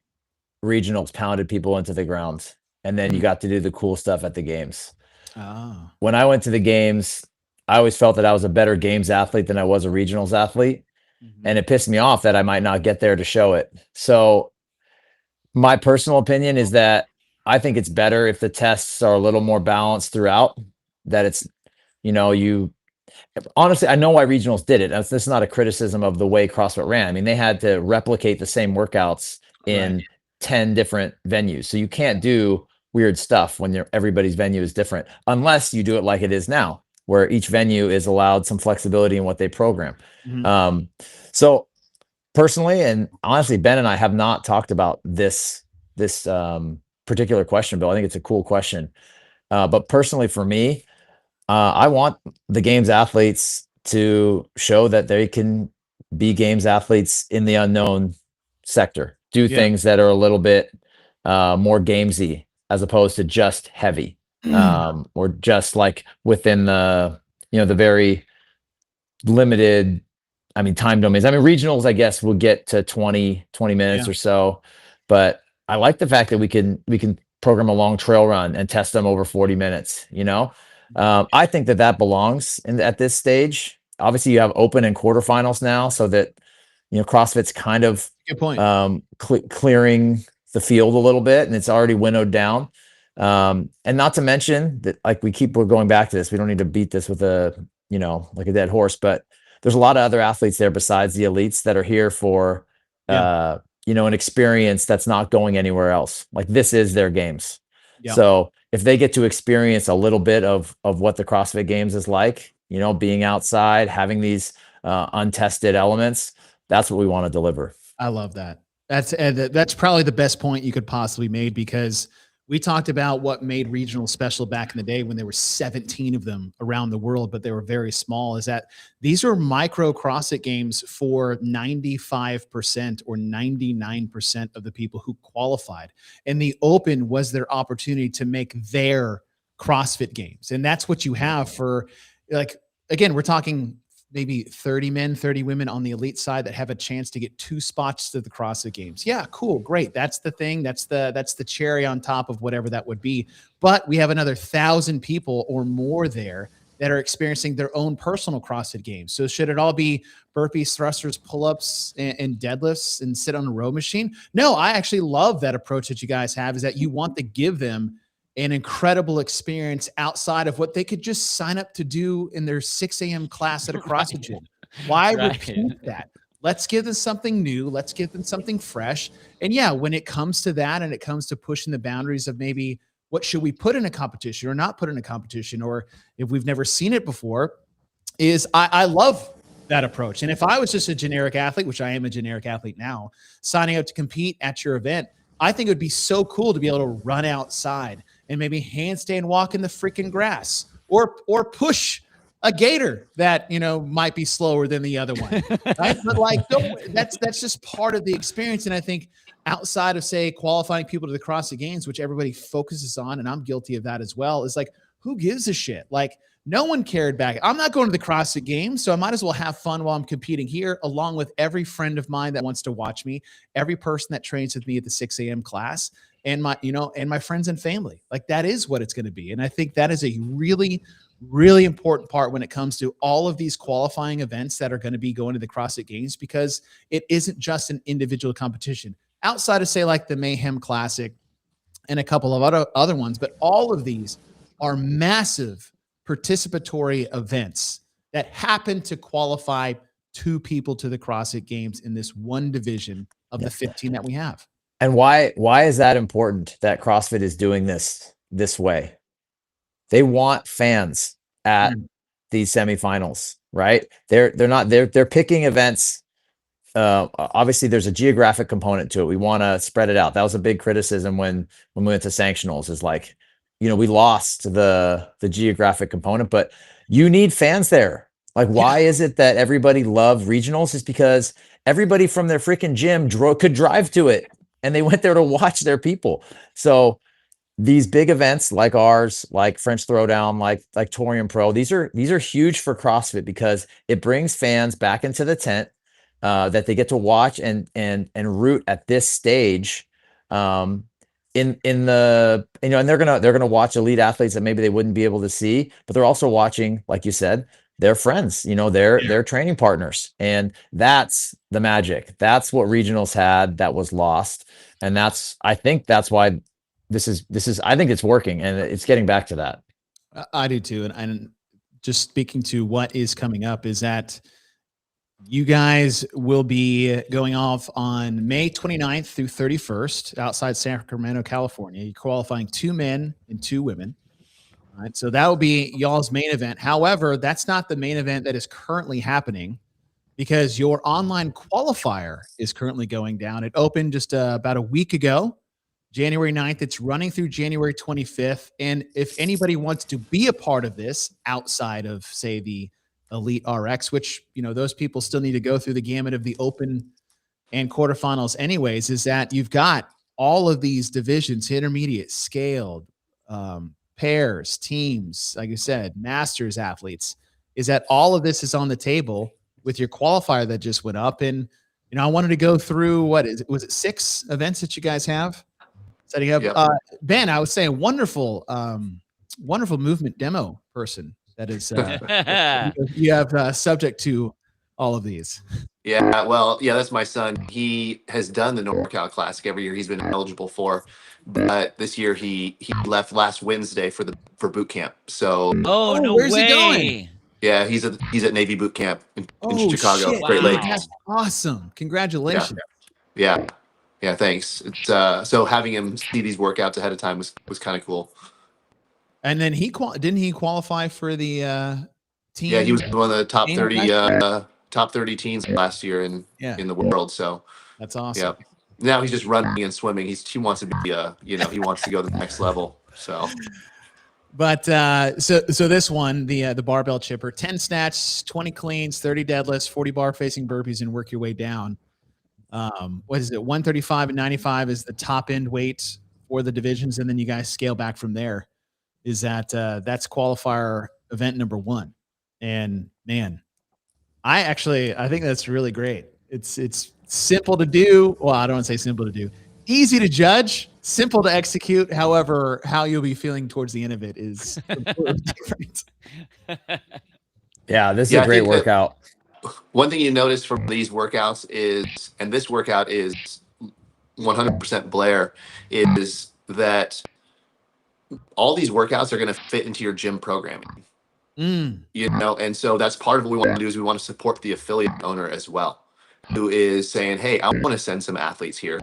regionals pounded people into the ground, and then you got to do the cool stuff at the games. Oh. When I went to the games, I always felt that I was a better games athlete than I was a regionals athlete. And it pissed me off that I might not get there to show it. So my personal opinion is that I think it's better if the tests are a little more balanced throughout, that it's, honestly, I know why regionals did it. This is not a criticism of the way CrossFit ran. I mean, they had to replicate the same workouts in 10 different venues. So you can't do weird stuff when everybody's venue is different, unless you do it like it is now, where each venue is allowed some flexibility in what they program. So personally, and honestly, Ben and I have not talked about this particular question, Bill. I think it's a cool question. But personally, for me, I want the games athletes to show that they can be games athletes in the unknown sector, do things that are a little bit more gamesy as opposed to just heavy, or just like within the very limited, time domains. Regionals, I guess, will get to 20 minutes or so, but I like the fact that we can program a long trail run and test them over 40 minutes, I think that belongs at this stage. Obviously you have open and quarterfinals now, so that, CrossFit's kind of good point. Clearing the field a little bit, and it's already winnowed down. And not to mention that, like, we're going back to this. We don't need to beat this with like a dead horse, but there's a lot of other athletes there besides the elites that are here for, an experience that's not going anywhere else. Like, this is their games. So if they get to experience a little bit of what the CrossFit Games is like, being outside, having these untested elements, that's what we want to deliver. I love that. That's probably the best point you could possibly make, because we talked about what made regional special back in the day when there were 17 of them around the world, but they were very small, is that these are micro CrossFit Games for 95% or 99% of the people who qualified. And the open was their opportunity to make their CrossFit Games. And that's what you have for, like, again, we're talking maybe 30 men, 30 women on the elite side that have a chance to get 2 spots to the CrossFit Games. Yeah, cool, great. That's the thing. That's the cherry on top of whatever that would be. But we have another 1,000 people or more there that are experiencing their own personal CrossFit Games. So should it all be burpees, thrusters, pull-ups, and deadlifts and sit on a row machine? No, I actually love that approach that you guys have, is that you want to give them an incredible experience outside of what they could just sign up to do in their 6 a.m. class at a CrossFit gym. Why repeat that? Let's give them something new. Let's give them something fresh. And yeah, when it comes to that, and it comes to pushing the boundaries of maybe what should we put in a competition or not put in a competition, or if we've never seen it before, is I love that approach. And if I was just a generic athlete, which I am a generic athlete now, signing up to compete at your event, I think it would be so cool to be able to run outside and maybe handstand walk in the freaking grass, or push a gator that, might be slower than the other one. Right? But like, that's just part of the experience. And I think outside of, say, qualifying people to the CrossFit Games, which everybody focuses on, and I'm guilty of that as well, is like, who gives a shit? Like, no one cared back. I'm not going to the CrossFit Games, so I might as well have fun while I'm competing here, along with every friend of mine that wants to watch me, every person that trains with me at the 6 a.m. class, and my friends and family. Like, that is what it's going to be. And I think that is a really, really important part when it comes to all of these qualifying events that are going to be going to the CrossFit Games, because it isn't just an individual competition outside of, say, like the Mayhem Classic and a couple of other ones. But all of these are massive participatory events that happen to qualify 2 people to the CrossFit Games in this one division of the 15 that we have. And why is that important that CrossFit is doing this way? They want fans at these semifinals, right? They're picking events. Obviously there's a geographic component to it. We want to spread it out. That was a big criticism when we went to sanctionals, is like, we lost the geographic component, but you need fans there. Like, why is it that everybody loved regionals? Is because everybody from their freaking gym could drive to it, and they went there to watch their people. So these big events like ours, like French Throwdown, like Torium Pro, these are huge for CrossFit because it brings fans back into the tent that they get to watch and root at this stage. In the, you know, and they're gonna watch elite athletes that maybe they wouldn't be able to see, but they're also watching, like you said, their friends, you know, their training partners, and that's the magic. That's what regionals had that was lost, and I think that's why this is I think it's working, and it's getting back to that. I do too. And just speaking to what is coming up is that you guys will be going off on May 29th through 31st outside Sacramento, California. You're qualifying 2 men and 2 women. All right. So that will be y'all's main event. However, that's not the main event that is currently happening because your online qualifier is currently going down. It opened just about a week ago. January 9th. It's running through January 25th. And if anybody wants to be a part of this outside of, say, the Elite RX, which, you know, those people still need to go through the gamut of the open and quarterfinals anyways, is that you've got all of these divisions, intermediate, scaled, pairs, teams, like you said, masters athletes, is that all of this is on the table with your qualifier that just went up. And, you know, I wanted to go through, was it 6 events that you guys have? Setting up, Yep. Ben, I would say a wonderful movement demo person that is you have subject to all of these. Yeah, well, yeah, that's my son. He has done the NorCal Classic every year. He's been eligible for, but this year he left last Wednesday for boot camp. So Oh, no where's way. he going? yeah, he's at Navy boot camp in Chicago, shit. Great Wow. Lakes. That's awesome. Congratulations. Yeah, thanks. It's so having him see these workouts ahead of time was kind of cool. And then didn't he qualify for the team? Yeah, he was one of the top team 30 event? top 30 teens last year in the world. So That's awesome. yeah, now he's just running and swimming. He wants to be he wants to go to the next level. So But so this one, the barbell chipper, 10 snatch, 20 cleans, 30 deadlifts, 40 bar facing burpees, and work your way down. What is it? 135 and 95 is the top end weight for the divisions, and then you guys scale back from there. Is that that's qualifier event number 1. And man, I think that's really great. It's simple to do. Well, I don't want to say simple to do. Easy to judge, simple to execute. However, how you'll be feeling towards the end of it is completely different. Yeah, this is a great workout. One thing you notice from these workouts is, and this workout is 100% Blair, is that all these workouts are going to fit into your gym programming. You know, and so that's part of what we want to do is we want to support the affiliate owner as well, who is saying, hey, I want to send some athletes here.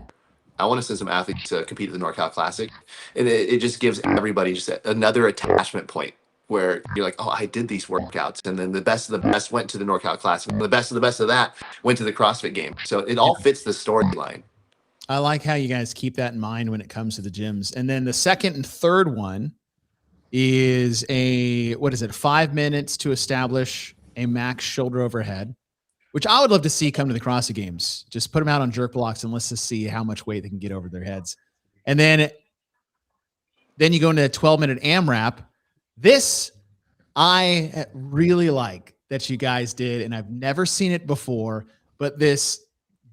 I want to send some athletes to compete at the NorCal Classic. And it just gives everybody just another attachment point where you're like, oh, I did these workouts. And then the best of the best went to the NorCal Classic. And the best of that went to the CrossFit game. So it all fits the storyline. I like how you guys keep that in mind when it comes to the gyms. And then the second and third one is 5 minutes to establish a max shoulder overhead, which I would love to see come to the CrossFit games. Just put them out on jerk blocks and let's just see how much weight they can get over their heads. And then you go into a 12-minute AMRAP. This I really like that you guys did, and I've never seen it before, but this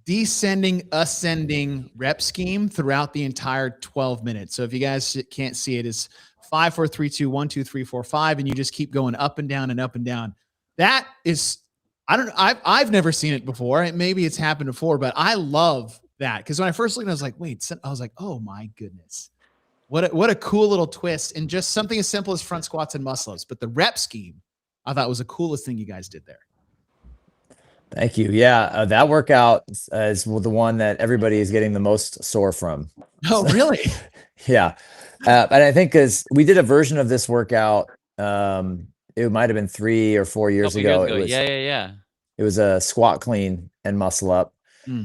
descending, ascending rep scheme throughout the entire 12 minutes. So if you guys can't see it, it's 5, 4, 3, 2, 1, 2, 3, 4, 5, and you just keep going up and down and up and down. That is, I've never seen it before. Maybe it's happened before, but I love that because when I first looked, I was like, wait, I was like, oh my goodness, what a cool little twist, and just something as simple as front squats and muscle ups. But the rep scheme, I thought was the coolest thing you guys did there. Thank you. Yeah, that workout is the one that everybody is getting the most sore from. Oh, really? Yeah. And I think because we did a version of this workout, it might have been 3 or 4 years ago. Yeah. It was a squat clean and muscle up.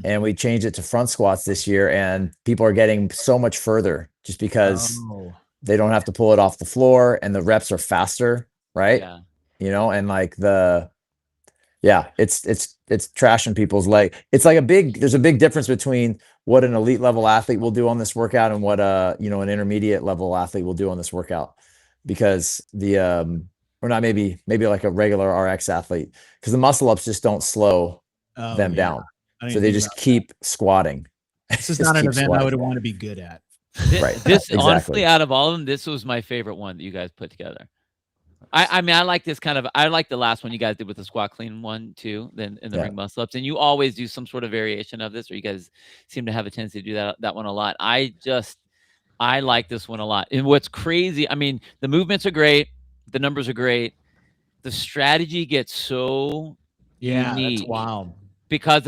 And we changed it to front squats this year, and people are getting so much further just because they don't have to pull it off the floor and the reps are faster, right? Yeah. and like it's trashing people's leg. It's like there's a big difference between what an elite level athlete will do on this workout and what an intermediate level athlete will do on this workout, because or not, maybe like a regular RX athlete, because the muscle ups just don't slow them down. I didn't So they think just about keep squatting. This is Just not an keep event I squatting. would want to be good at. Right. This Exactly. honestly, out of all of them, this was my favorite one that you guys put together. I mean, I like this I like the last one you guys did with the squat clean one too, then in the ring muscle ups. And you always do some sort of variation of this, or you guys seem to have a tendency to do that one a lot. I like this one a lot. And what's crazy, I mean, the movements are great, the numbers are great. The strategy gets so unique. That's wild. Because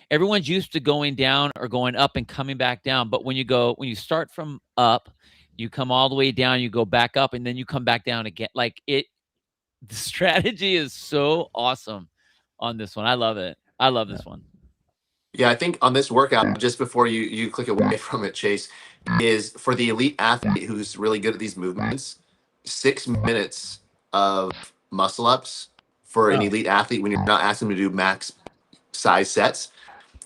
everyone's used to going down or going up and coming back down. But when you start from up, you come all the way down, you go back up, and then you come back down again. The strategy is so awesome on this one. I love it. I love this one. Yeah, I think on this workout, just before you click away from it, Chase, is for the elite athlete who's really good at these movements, 6 minutes of muscle ups for an elite athlete when you're not asking them to do max size sets.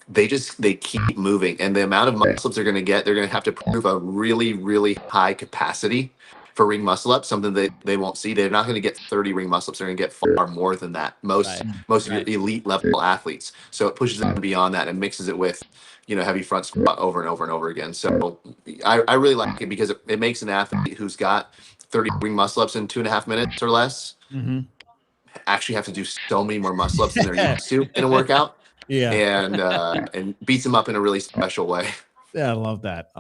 They keep moving, and the amount of muscle ups they're going to have to prove a really, really high capacity for ring muscle ups, something that they won't see. They're not going to get 30 ring muscle ups. They're going to get far more than that. Most of your elite level athletes. So it pushes them beyond that and mixes it with, heavy front squat over and over and over again. So I really like it because it makes an athlete who's got 30 ring muscle ups in 2.5 minutes or less actually have to do so many more muscle ups than they're used to in a workout. And beats them up in a really special way. Yeah, I love that.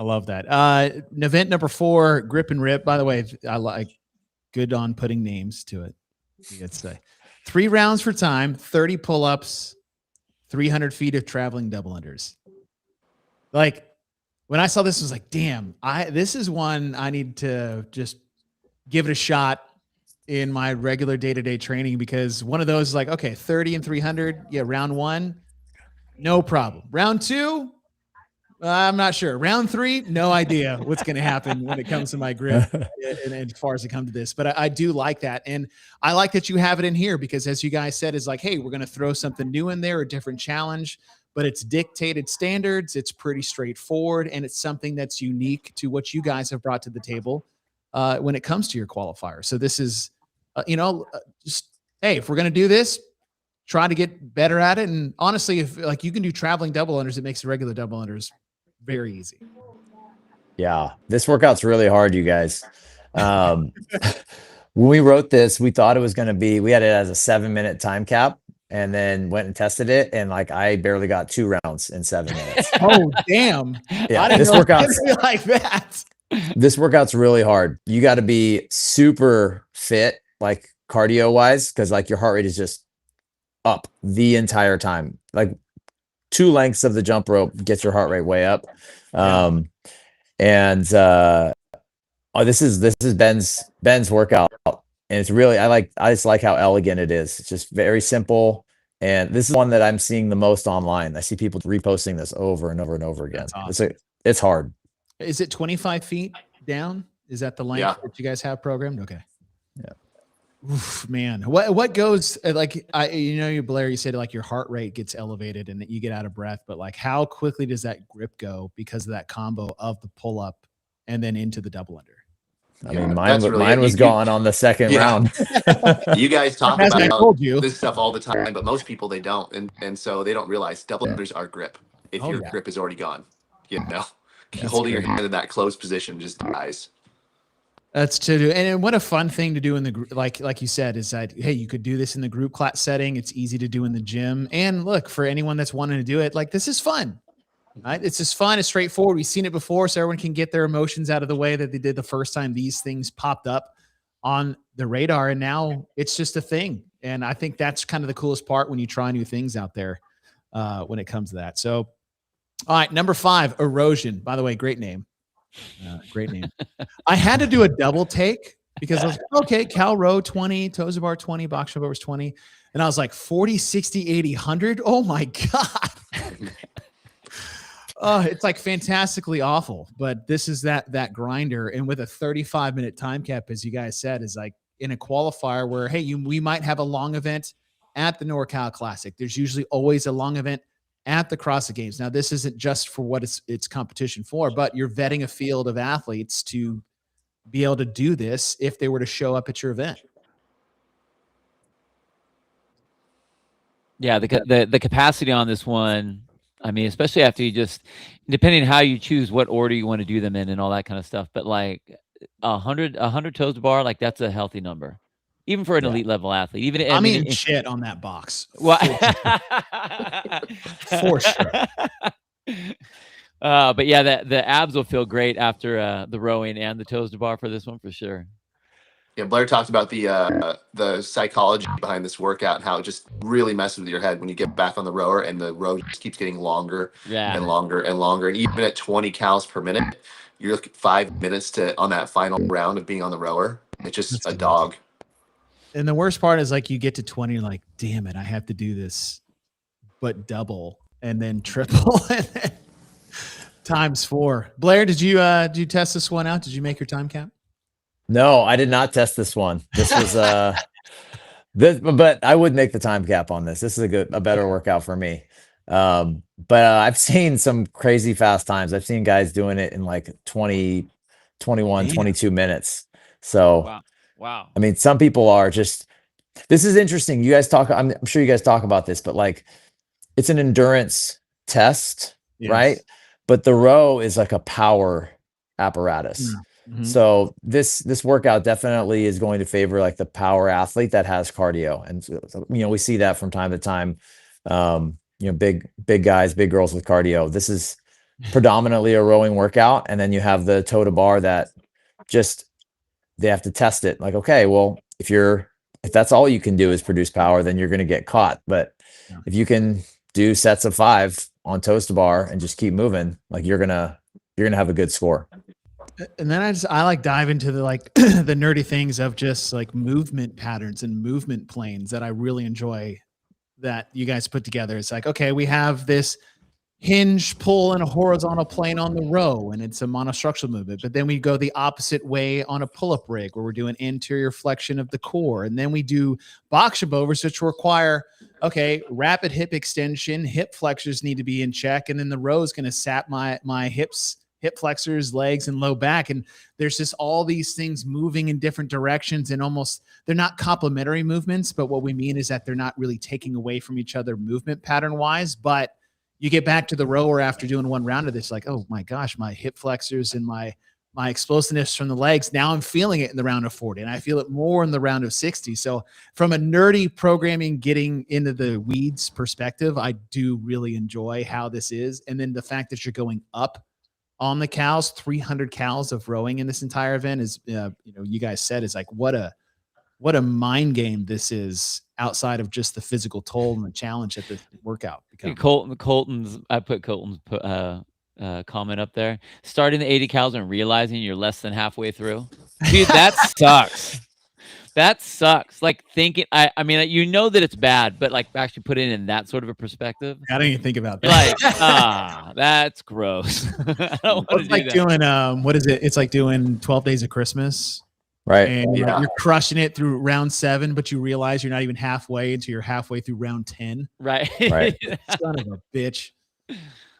Event number 4, grip and rip. By the way, I like good on putting names to it. You could say 3 rounds for time, 30 pull-ups, 300 feet of traveling double unders. Like when I saw this, I was like, damn, this is one I need to just give it a shot in my regular day-to-day training, because one of those is like, okay, 30 and 300. Yeah. Round 1, no problem. Round 2, I'm not sure. Round 3, no idea what's going to happen when it comes to my grip and as far as it comes to this. But I do like that. And I like that you have it in here because, as you guys said, is like, hey, we're going to throw something new in there, a different challenge, but it's dictated standards. It's pretty straightforward. And it's something that's unique to what you guys have brought to the table when it comes to your qualifier. So this is, just, hey, if we're going to do this, try to get better at it. And honestly, if like you can do traveling double unders, it makes the regular double unders very easy. Yeah, this workout's really hard, you guys. When we wrote this, we thought it was going to be, we had it as a 7-minute time cap, and then went and tested it, and like I barely got 2 rounds in 7 minutes. Oh, damn. Yeah, this workout's like that. This workout's really hard. You got to be super fit, like cardio wise, because like your heart rate is just up the entire time. Like 2 lengths of the jump rope gets your heart rate way up. This is Ben's workout, and it's really, I just like how elegant it is. It's just very simple, and this is one that I'm seeing the most online. I see people reposting this over and over and over again. Awesome. It's hard. Is it 25 feet down? Is that the length that you guys have programmed? Okay. Yeah. Oof, man, what goes like Blair, you said like your heart rate gets elevated and that you get out of breath, but like how quickly does that grip go because of that combo of the pull up and then into the double under? I mean, mine was gone on the second round. You guys talk As I about told you. this stuff all the time, but most people they don't, and so they don't realize double unders are grip. If your grip is already gone, holding your hand in that closed position just dies. That's to do, and what a fun thing to do in the group. Like you said, is that hey, you could do this in the group class setting. It's easy to do in the gym, and look, for anyone that's wanting to do it, like this is fun, right? It's just fun. It's straightforward. We've seen it before, so everyone can get their emotions out of the way that they did the first time these things popped up on the radar, and now it's just a thing. And I think that's kind of the coolest part when you try new things out there when it comes to that. So, all right, number 5, erosion. By the way, great name. Great name. I had to do a double take because I was like, okay, Cal row 20, toes bar 20, box jump overs 20. And I was like 40, 60, 80, 100. Oh my God. It's like fantastically awful, but this is that grinder. And with a 35-minute time cap, as you guys said, is like, in a qualifier where, hey, we might have a long event at the NorCal Classic. There's usually always a long event at the CrossFit Games. Now, this isn't just for what it's competition for, but you're vetting a field of athletes to be able to do this if they were to show up at your event. Yeah, the capacity on this one, I mean, especially after you just, depending on how you choose what order you want to do them in and all that kind of stuff, but like 100 toes to bar, like that's a healthy number, even for an elite level athlete. Even I mean, shit on that box. Well, for sure. But yeah, the abs will feel great after the rowing and the toes to bar for this one for sure. Yeah, Blair talked about the psychology behind this workout and how it just really messes with your head when you get back on the rower and the row just keeps getting longer and longer and longer. And even at 20 cals per minute, you're looking 5 minutes on that final round of being on the rower. It's just a dog. And the worst part is like you get to 20, you're like, damn it, I have to do this, but double and then triple and then times 4. Blair, did you test this one out? Did you make your time cap? No, I did not test this one. This was but I would make the time cap on this. This is a better workout for me. But I've seen some crazy fast times. I've seen guys doing it in like 20, 21, 22 minutes. So wow. I mean, some people are just, this is interesting. You guys talk, I'm sure you guys talk about this, but like it's an endurance test, right? But the row is like a power apparatus. Mm-hmm. So this workout definitely is going to favor like the power athlete that has cardio. And, we see that from time to time, big guys, big girls with cardio. This is predominantly a rowing workout. And then you have the toe to bar that just, they have to test it. Like, okay, well, if that's all you can do is produce power, then you're going to get caught. But if you can do sets of 5 on toes to bar and just keep moving, like you're going to have a good score. And then I like dive into the like the nerdy things of just like movement patterns and movement planes that I really enjoy that you guys put together. It's like, okay, we have this hinge pull and a horizontal plane on the row, and it's a monostructural movement. But then we go the opposite way on a pull-up rig where we're doing anterior flexion of the core. And then we do box jump overs, which require, okay, rapid hip extension, hip flexors need to be in check. And then the row is going to sap my hips, hip flexors, legs, and low back. And there's just all these things moving in different directions, and almost they're not complementary movements, but what we mean is that they're not really taking away from each other movement pattern wise. But you get back to the rower after doing one round of this, like, oh my gosh, my hip flexors and my explosiveness from the legs, now I'm feeling it in the round of 40, and I feel it more in the round of 60. So from a nerdy programming, getting into the weeds perspective, I do really enjoy how this is. And then the fact that you're going up on the cows, 300 cows of rowing in this entire event is, you guys said, is like, what a mind game this is outside of just the physical toll and the challenge that the workout becomes. I put Colton's comment up there. Starting the 80 cows and realizing you're less than halfway through. Dude, that sucks. That sucks. Like thinking, I mean, that it's bad, but like actually put it in that sort of a perspective. I didn't even think about that. Like, that's gross. I don't want to do that. Doing, what is it? It's like doing 12 Days of Christmas. Right. And you're crushing it through round 7, but you realize you're not even halfway until you're halfway through round 10. Right. Son of a bitch.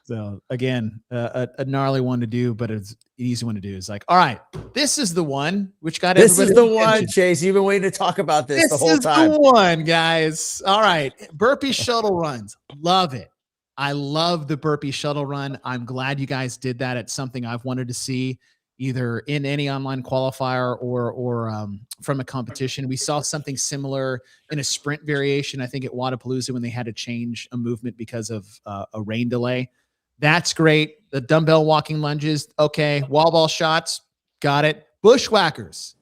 So again, a gnarly one to do, but it's an easy one to do. It's like, all right, this is the one which got this is the one, Chase. You've been waiting to talk about this the whole time. This is the one, guys. All right, burpee shuttle runs, love it. I love the burpee shuttle run. I'm glad you guys did that. It's something I've wanted to see, either in any online qualifier or from a competition. We saw something similar in a sprint variation, I think at Wadapalooza, when they had to change a movement because of a rain delay. That's great. The dumbbell walking lunges, okay. Wall ball shots, got it. Bushwhackers.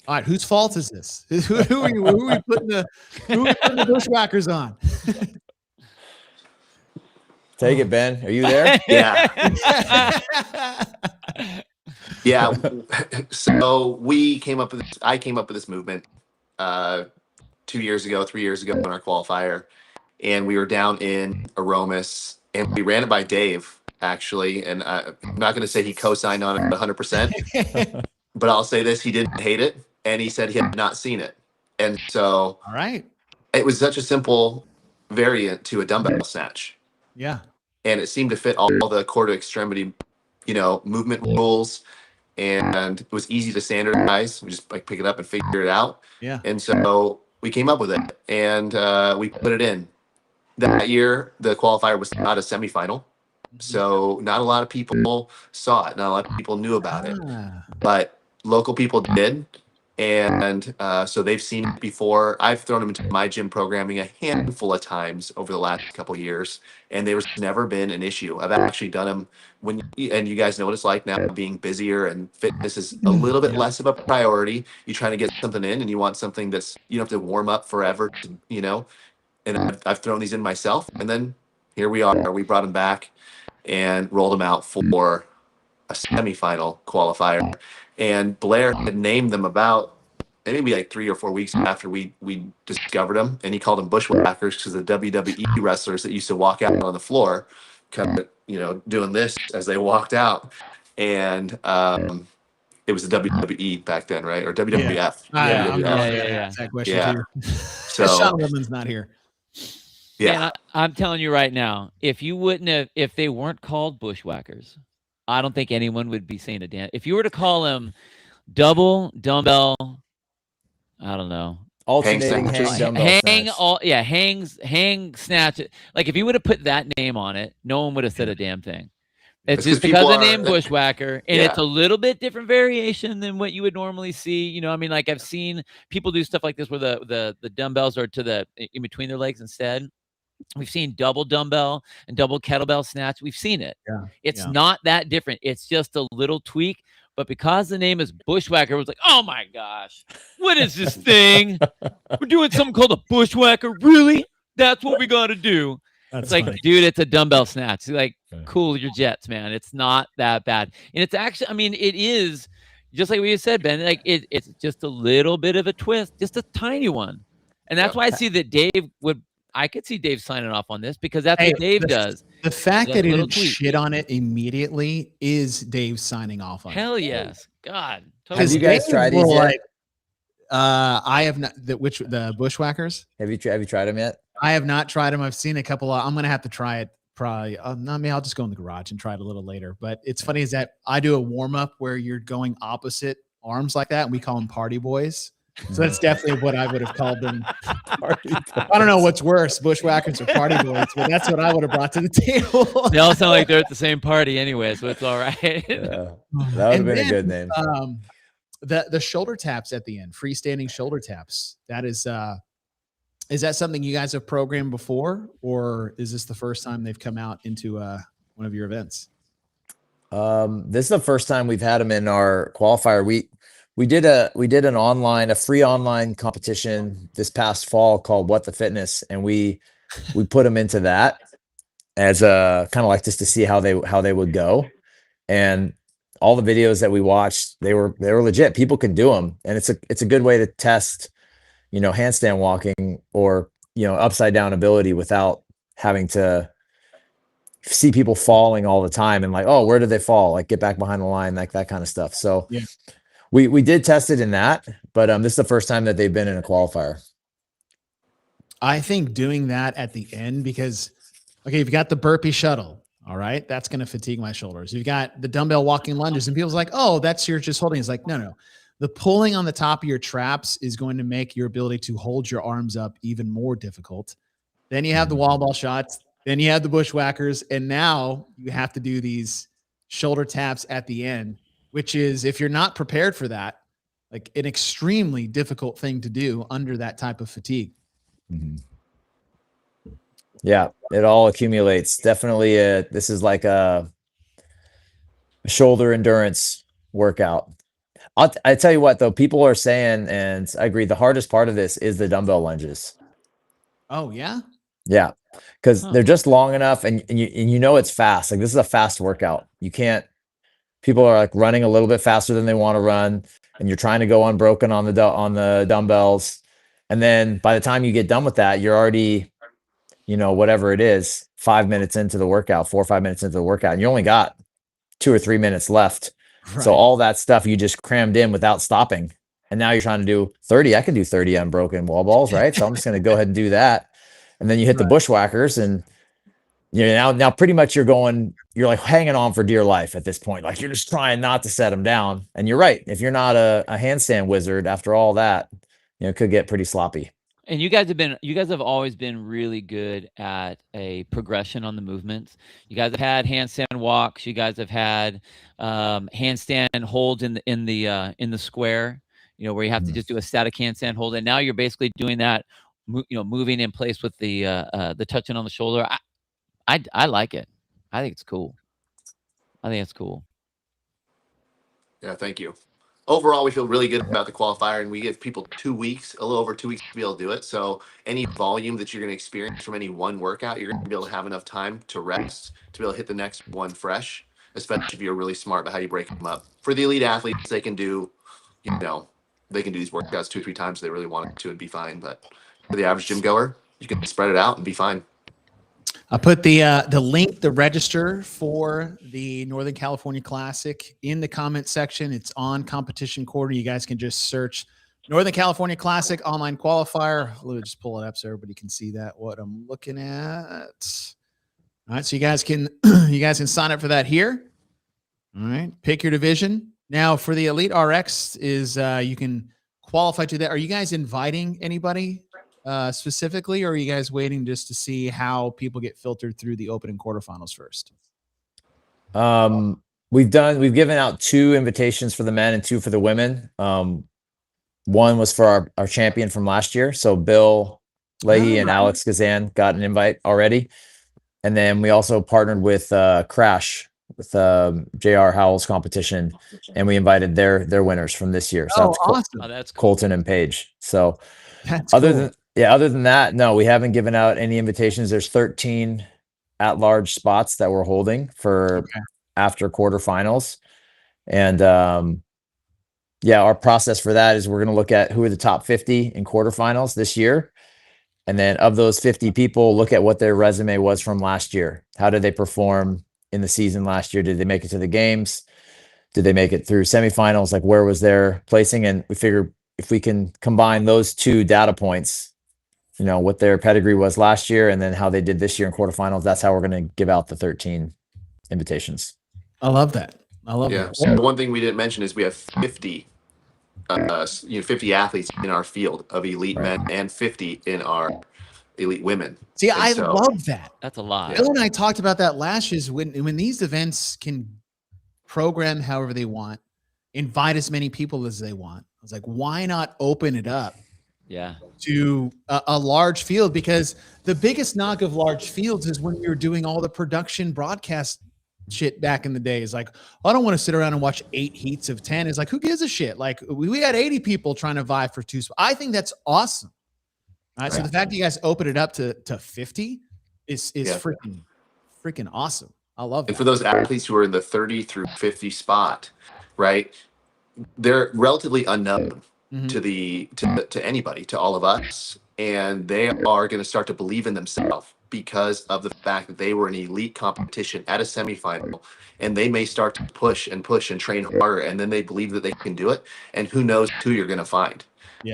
All right, whose fault is this? Who are we putting the bushwhackers on? Take it, Ben. Are you there? Yeah. Yeah. So I came up with this movement 3 years ago in our qualifier, and we were down in Aromas, and we ran it by Dave, actually. And I'm not going to say he co-signed on it 100%, but I'll say this: he didn't hate it. and he said he had not seen it. And so All right. it was such a simple variant to a dumbbell snatch, Yeah. and it seemed to fit all the core to extremity, movement rules, and it was easy to standardize. We just like pick it up and figure it out. Yeah. And so we came up with it, and we put it in. That year, the qualifier was not a semifinal, so not a lot of people saw it. Not a lot of people knew about it, Ah, but local people did. And so they've seen it before. I've thrown them into my gym programming a handful of times over the last couple of years, and there's never been an issue. I've actually done them and you guys know what it's like now, being busier and fitness is a little bit Yeah. less of a priority. You're trying to get something in, and you want something that's you don't have to warm up forever, And I've thrown these in myself, and then here we are. We brought them back and rolled them out for a semifinal qualifier. And Blair had named them about maybe like 3 or 4 weeks after we discovered them, and he called them bushwhackers because the WWE wrestlers that used to walk out on the floor, kind of doing this as they walked out, and it was the WWE back then, right? Or WWF. I'm WWF. gonna Yeah. ask that question Yeah. too. So Sean Woodman's not here. yeah, Man, I'm telling you right now, if they weren't called bushwhackers, I don't think anyone would be saying a damn. If you were to call them double dumbbell, I don't know, Alternating snatches. hang dumbbell snatch. hang snatch. Like if you would have put that name on it, no one would have said a damn thing. It's It's just 'cause because of people the name are- bushwhacker, and Yeah. it's a little bit different variation than what you would normally see. I mean, like I've seen people do stuff like this where the dumbbells are in between their legs instead. We've seen double dumbbell and double kettlebell snatch. We've seen it. Yeah. It's Yeah. not that different. It's just a little tweak. But because the name is Bushwhacker, it was like, oh my gosh, what is this thing? We're doing something called a Bushwhacker. Really? That's what we got to do. That's It's like, funny. dude, it's a dumbbell snatch. Like, Yeah. cool your jets, man. It's not that bad. And it's actually, I mean, it is just like we said, Ben, like it's just a little bit of a twist, just a tiny one. And that's Yep. why I see that I could see Dave signing off on this because that's Hey, what Dave the- does. The fact Just that a he little didn't tweak. shit on it immediately is Dave signing off on it. Hell yes. God. Have Because you guys Dave tried will, these yet? like, I have not. The bushwhackers? Have you tried them yet? I have not tried them. I've seen a couple. I'm gonna have to try it. Probably. No, maybe I'll just go in the garage and try it a little later. But it's funny is that I do a warm up where you're going opposite arms like that, and we call them party boys. So that's definitely what I would have called them. I don't know what's worse, bushwhackers or party boys, but that's what I would have brought to the table. They all sound like they're at the same party anyway, so it's all right. Yeah, that would have And been a then, good name. The shoulder taps at the end, freestanding shoulder taps. That is that something you guys have programmed before, or is this the first time they've come out into one of your events? This is the first time we've had them in our qualifier. We did a free online competition this past fall called What the Fitness, and we put them into that as a kind of like just to see how they would go. And all the videos that we watched, they were legit. People can do them, and it's a good way to test, handstand walking or upside down ability without having to see people falling all the time and like, oh, where did they fall? Like get back behind the line, like that kind of stuff. So Yeah. we did test it in that, but this is the first time that they've been in a qualifier. I think doing that at the end, because okay, you've got the burpee shuttle. All right, that's going to fatigue my shoulders. You've got the dumbbell walking lunges, and people's like, "Oh, that's you're just holding." It's like, no. The pulling on the top of your traps is going to make your ability to hold your arms up even more difficult. Then you have the wall ball shots. Then you have the bushwhackers, and now you have to do these shoulder taps at the end, which is, if you're not prepared for that, like an extremely difficult thing to do under that type of fatigue. Mm-hmm. Yeah, it all accumulates. Definitely, this is like a shoulder endurance workout. I tell you what, though, people are saying, and I agree, the hardest part of this is the dumbbell lunges. Oh yeah, Yeah, because they're just long enough, and it's fast. Like this is a fast workout. You can't. People are like running a little bit faster than they want to run, and you're trying to go unbroken on the dumbbells, and then by the time you get done with that, you're already, whatever it is, 5 minutes into the workout, 4 or 5 minutes into the workout, and you only got 2 or 3 minutes left. right. So all that stuff you just crammed in without stopping, And now you're trying to do 30. I can do 30 unbroken wall balls, right? So I'm just going to go ahead and do that. And then you hit the bushwhackers, and now pretty much you're like hanging on for dear life at this point. Like you're just trying not to set them down. And you're right. If you're not a handstand wizard after all that, it could get pretty sloppy. And you guys have always been really good at a progression on the movements. You guys have had handstand walks. You guys have had handstand holds in the square, where you have to just do a static handstand hold. And now you're basically doing that, moving in place with the touching on the shoulder. I like it. I think it's cool. Yeah, thank you. Overall, we feel really good about the qualifier, and we give people 2 weeks, a little over 2 weeks to be able to do it. So any volume that you're going to experience from any one workout, you're going to be able to have enough time to rest, to be able to hit the next one fresh, especially if you're really smart about how you break them up. For the elite athletes, they can do, they can do these workouts 2 or 3 times if they really wanted to and be fine. But for the average gym goer, you can spread it out and be fine. I put the link, the register for the Northern California Classic in the comment section. It's on Competition Quarter. You guys can just search Northern California Classic online qualifier. Let me just pull it up so everybody can see what I'm looking at. All right, so you guys can sign up for that here. All right, pick your division. Now for the Elite RX is you can qualify to that. Are you guys inviting anybody specifically, or are you guys waiting just to see how people get filtered through the open and quarterfinals first? We've given out 2 invitations for the men and 2 for the women. One was for our champion from last year. So Bill Leahy and Alex Gazan got an invite already. And then we also partnered with Crash with JR Howell's competition, and we invited their winners from this year. So that's awesome. That's cool. Colton and Paige. So That's other than that, no, we haven't given out any invitations. There's 13 at-large spots that we're holding for after quarterfinals. And our process for that is we're going to look at who are the top 50 in quarterfinals this year. And then of those 50 people, look at what their resume was from last year. How did they perform in the season last year? Did they make it to the games? Did they make it through semifinals? Like, where was their placing? And we figure if we can combine those 2 data points, what their pedigree was last year and then how they did this year in quarterfinals, that's how we're going to give out the 13 invitations. I love that. That. So one thing we didn't mention is we have 50 athletes in our field of elite men and 50 in our elite women. See, I love that. That's a lot. Bill and I talked about that last year. When these events can program however they want, invite as many people as they want. I was like, why not open it up? Yeah. To a large field, because the biggest knock of large fields is when you're doing all the production broadcast shit back in the day. Is like, I don't want to sit around and watch 8 heats of 10. It's like, who gives a shit? Like we had 80 people trying to vie for 2 spots. I think that's awesome. All right. So the fact that you guys open it up to 50 is freaking awesome. I love it. And for those athletes who are in the 30 through 50 spot, right, they're relatively unknown to anybody, to all of us, and they are going to start to believe in themselves because of the fact that they were in elite competition at a semifinal, and they may start to push and train harder, and then they believe that they can do it, and who knows who you're going to find,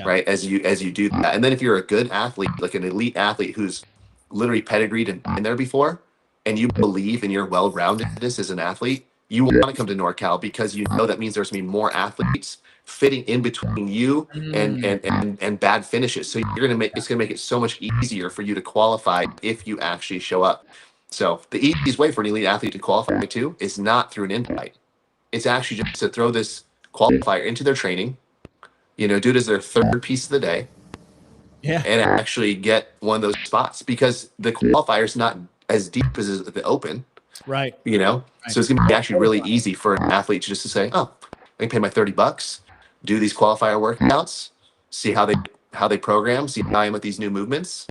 right, as you do that. And then if you're a good athlete, like an elite athlete who's literally pedigreed and been there before, and you believe in your well-roundedness as an athlete, you want to come to NorCal because you know that means there's going to be more athletes fitting in between you and bad finishes. So it's going to make it so much easier for you to qualify if you actually show up. So the easiest way for an elite athlete to qualify too is not through an invite. It's actually just to throw this qualifier into their training, do it as their 3rd piece of the day, and actually get one of those spots, because the qualifier is not as deep as the open. Right. So it's going to be actually really easy for an athlete just to say, oh, I can pay my $30, do these qualifier workouts, see how they program, see how I am with these new movements,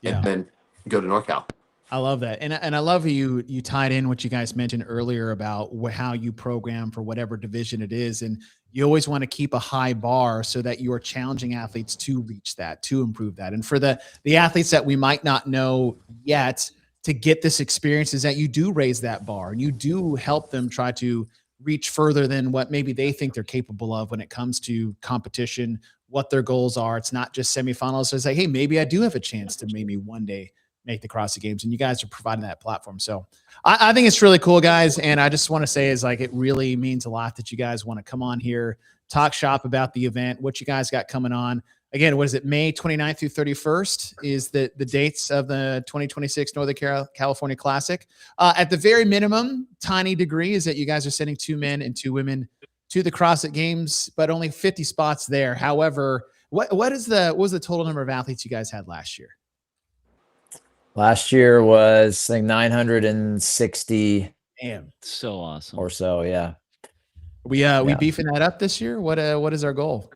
and then go to NorCal. I love that. And I love you tied in what you guys mentioned earlier about how you program for whatever division it is. And you always want to keep a high bar so that you're challenging athletes to reach that, to improve that. And for the athletes that we might not know yet, to get this experience is that you do raise that bar and you do help them try to reach further than what maybe they think they're capable of when it comes to competition, what their goals are. It's not just semifinals. So it's like, hey, maybe I do have a chance to maybe one day make the CrossFit Games, and you guys are providing that platform. So I think it's really cool, guys. And I just want to say is like, it really means a lot that you guys want to come on here, talk shop about the event, what you guys got coming on. Again, what is it? May 29th through 31st is the dates of the 2026 Northern California Classic. At the very minimum, tiny degree is that you guys are sending 2 men and 2 women to the CrossFit Games, but only 50 spots there. However, what was the total number of athletes you guys had last year? Last year was like 960. Damn, So awesome. Or so. Yeah. We beefing that up this year? What is our goal?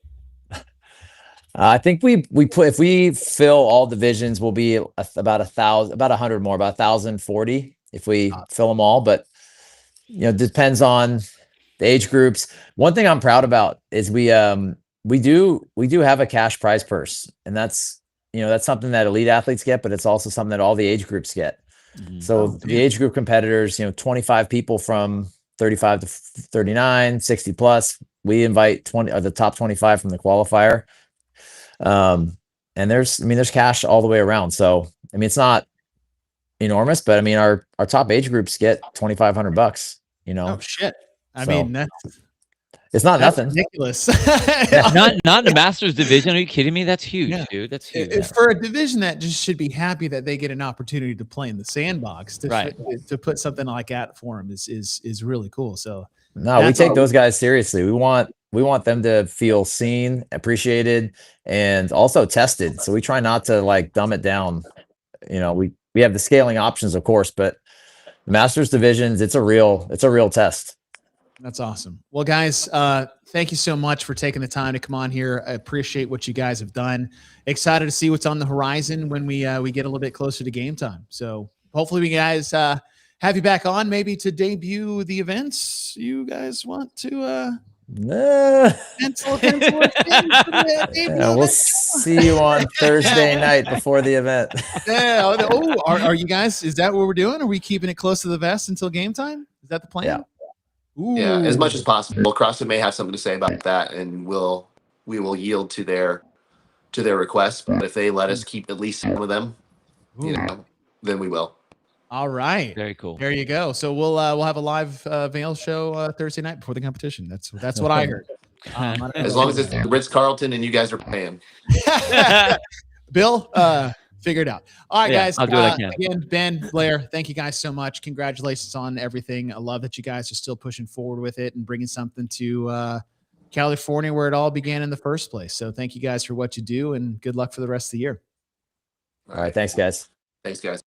I think we put, if we fill all divisions, we'll be about 100 more, about 1,040 if we fill them all. But it depends on the age groups. One thing I'm proud about is we do have a cash prize purse, and that's something that elite athletes get, but it's also something that all the age groups get. Mm-hmm. So the age group competitors, 25 people from 35 to 39, 60 plus, we invite the top 25 from the qualifier. And there's cash all the way around. So, it's not enormous, but our top age groups get $2,500, Oh shit. It's not nothing. Ridiculous. not in the Masters division. Are you kidding me? That's huge, dude. That's huge. For a division that just should be happy that they get an opportunity to play in the sandbox, to put something like that for them is really cool. So no, we take those guys seriously. We want them to feel seen, appreciated, and also tested. So we try not to like dumb it down. We have the scaling options, of course, but the Masters divisions, it's a real test. That's awesome. Well, guys, thank you so much for taking the time to come on here. I appreciate what you guys have done. Excited to see what's on the horizon when we get a little bit closer to game time. So hopefully we guys have you back on maybe to debut the events you guys want to pencil we'll see you on Thursday night before the event. Yeah. Are you guys, is that what we're doing? Are we keeping it close to the vest until game time? Is that the plan? Yeah. Ooh. Yeah, as much as possible. CrossFit may have something to say about that, and we will yield to their request. But if they let us keep at least some of them, then we will. All right. Very cool. There you go. So we'll have a live Vail show Thursday night before the competition. That's what I heard. As long as it's Ritz-Carlton and you guys are paying. Bill, figure it out. All right, guys. I'll do what I can. Again, Ben, Blair, thank you guys so much. Congratulations on everything. I love that you guys are still pushing forward with it and bringing something to California where it all began in the first place. So thank you guys for what you do, and good luck for the rest of the year. All right. Thanks, guys. Thanks, guys.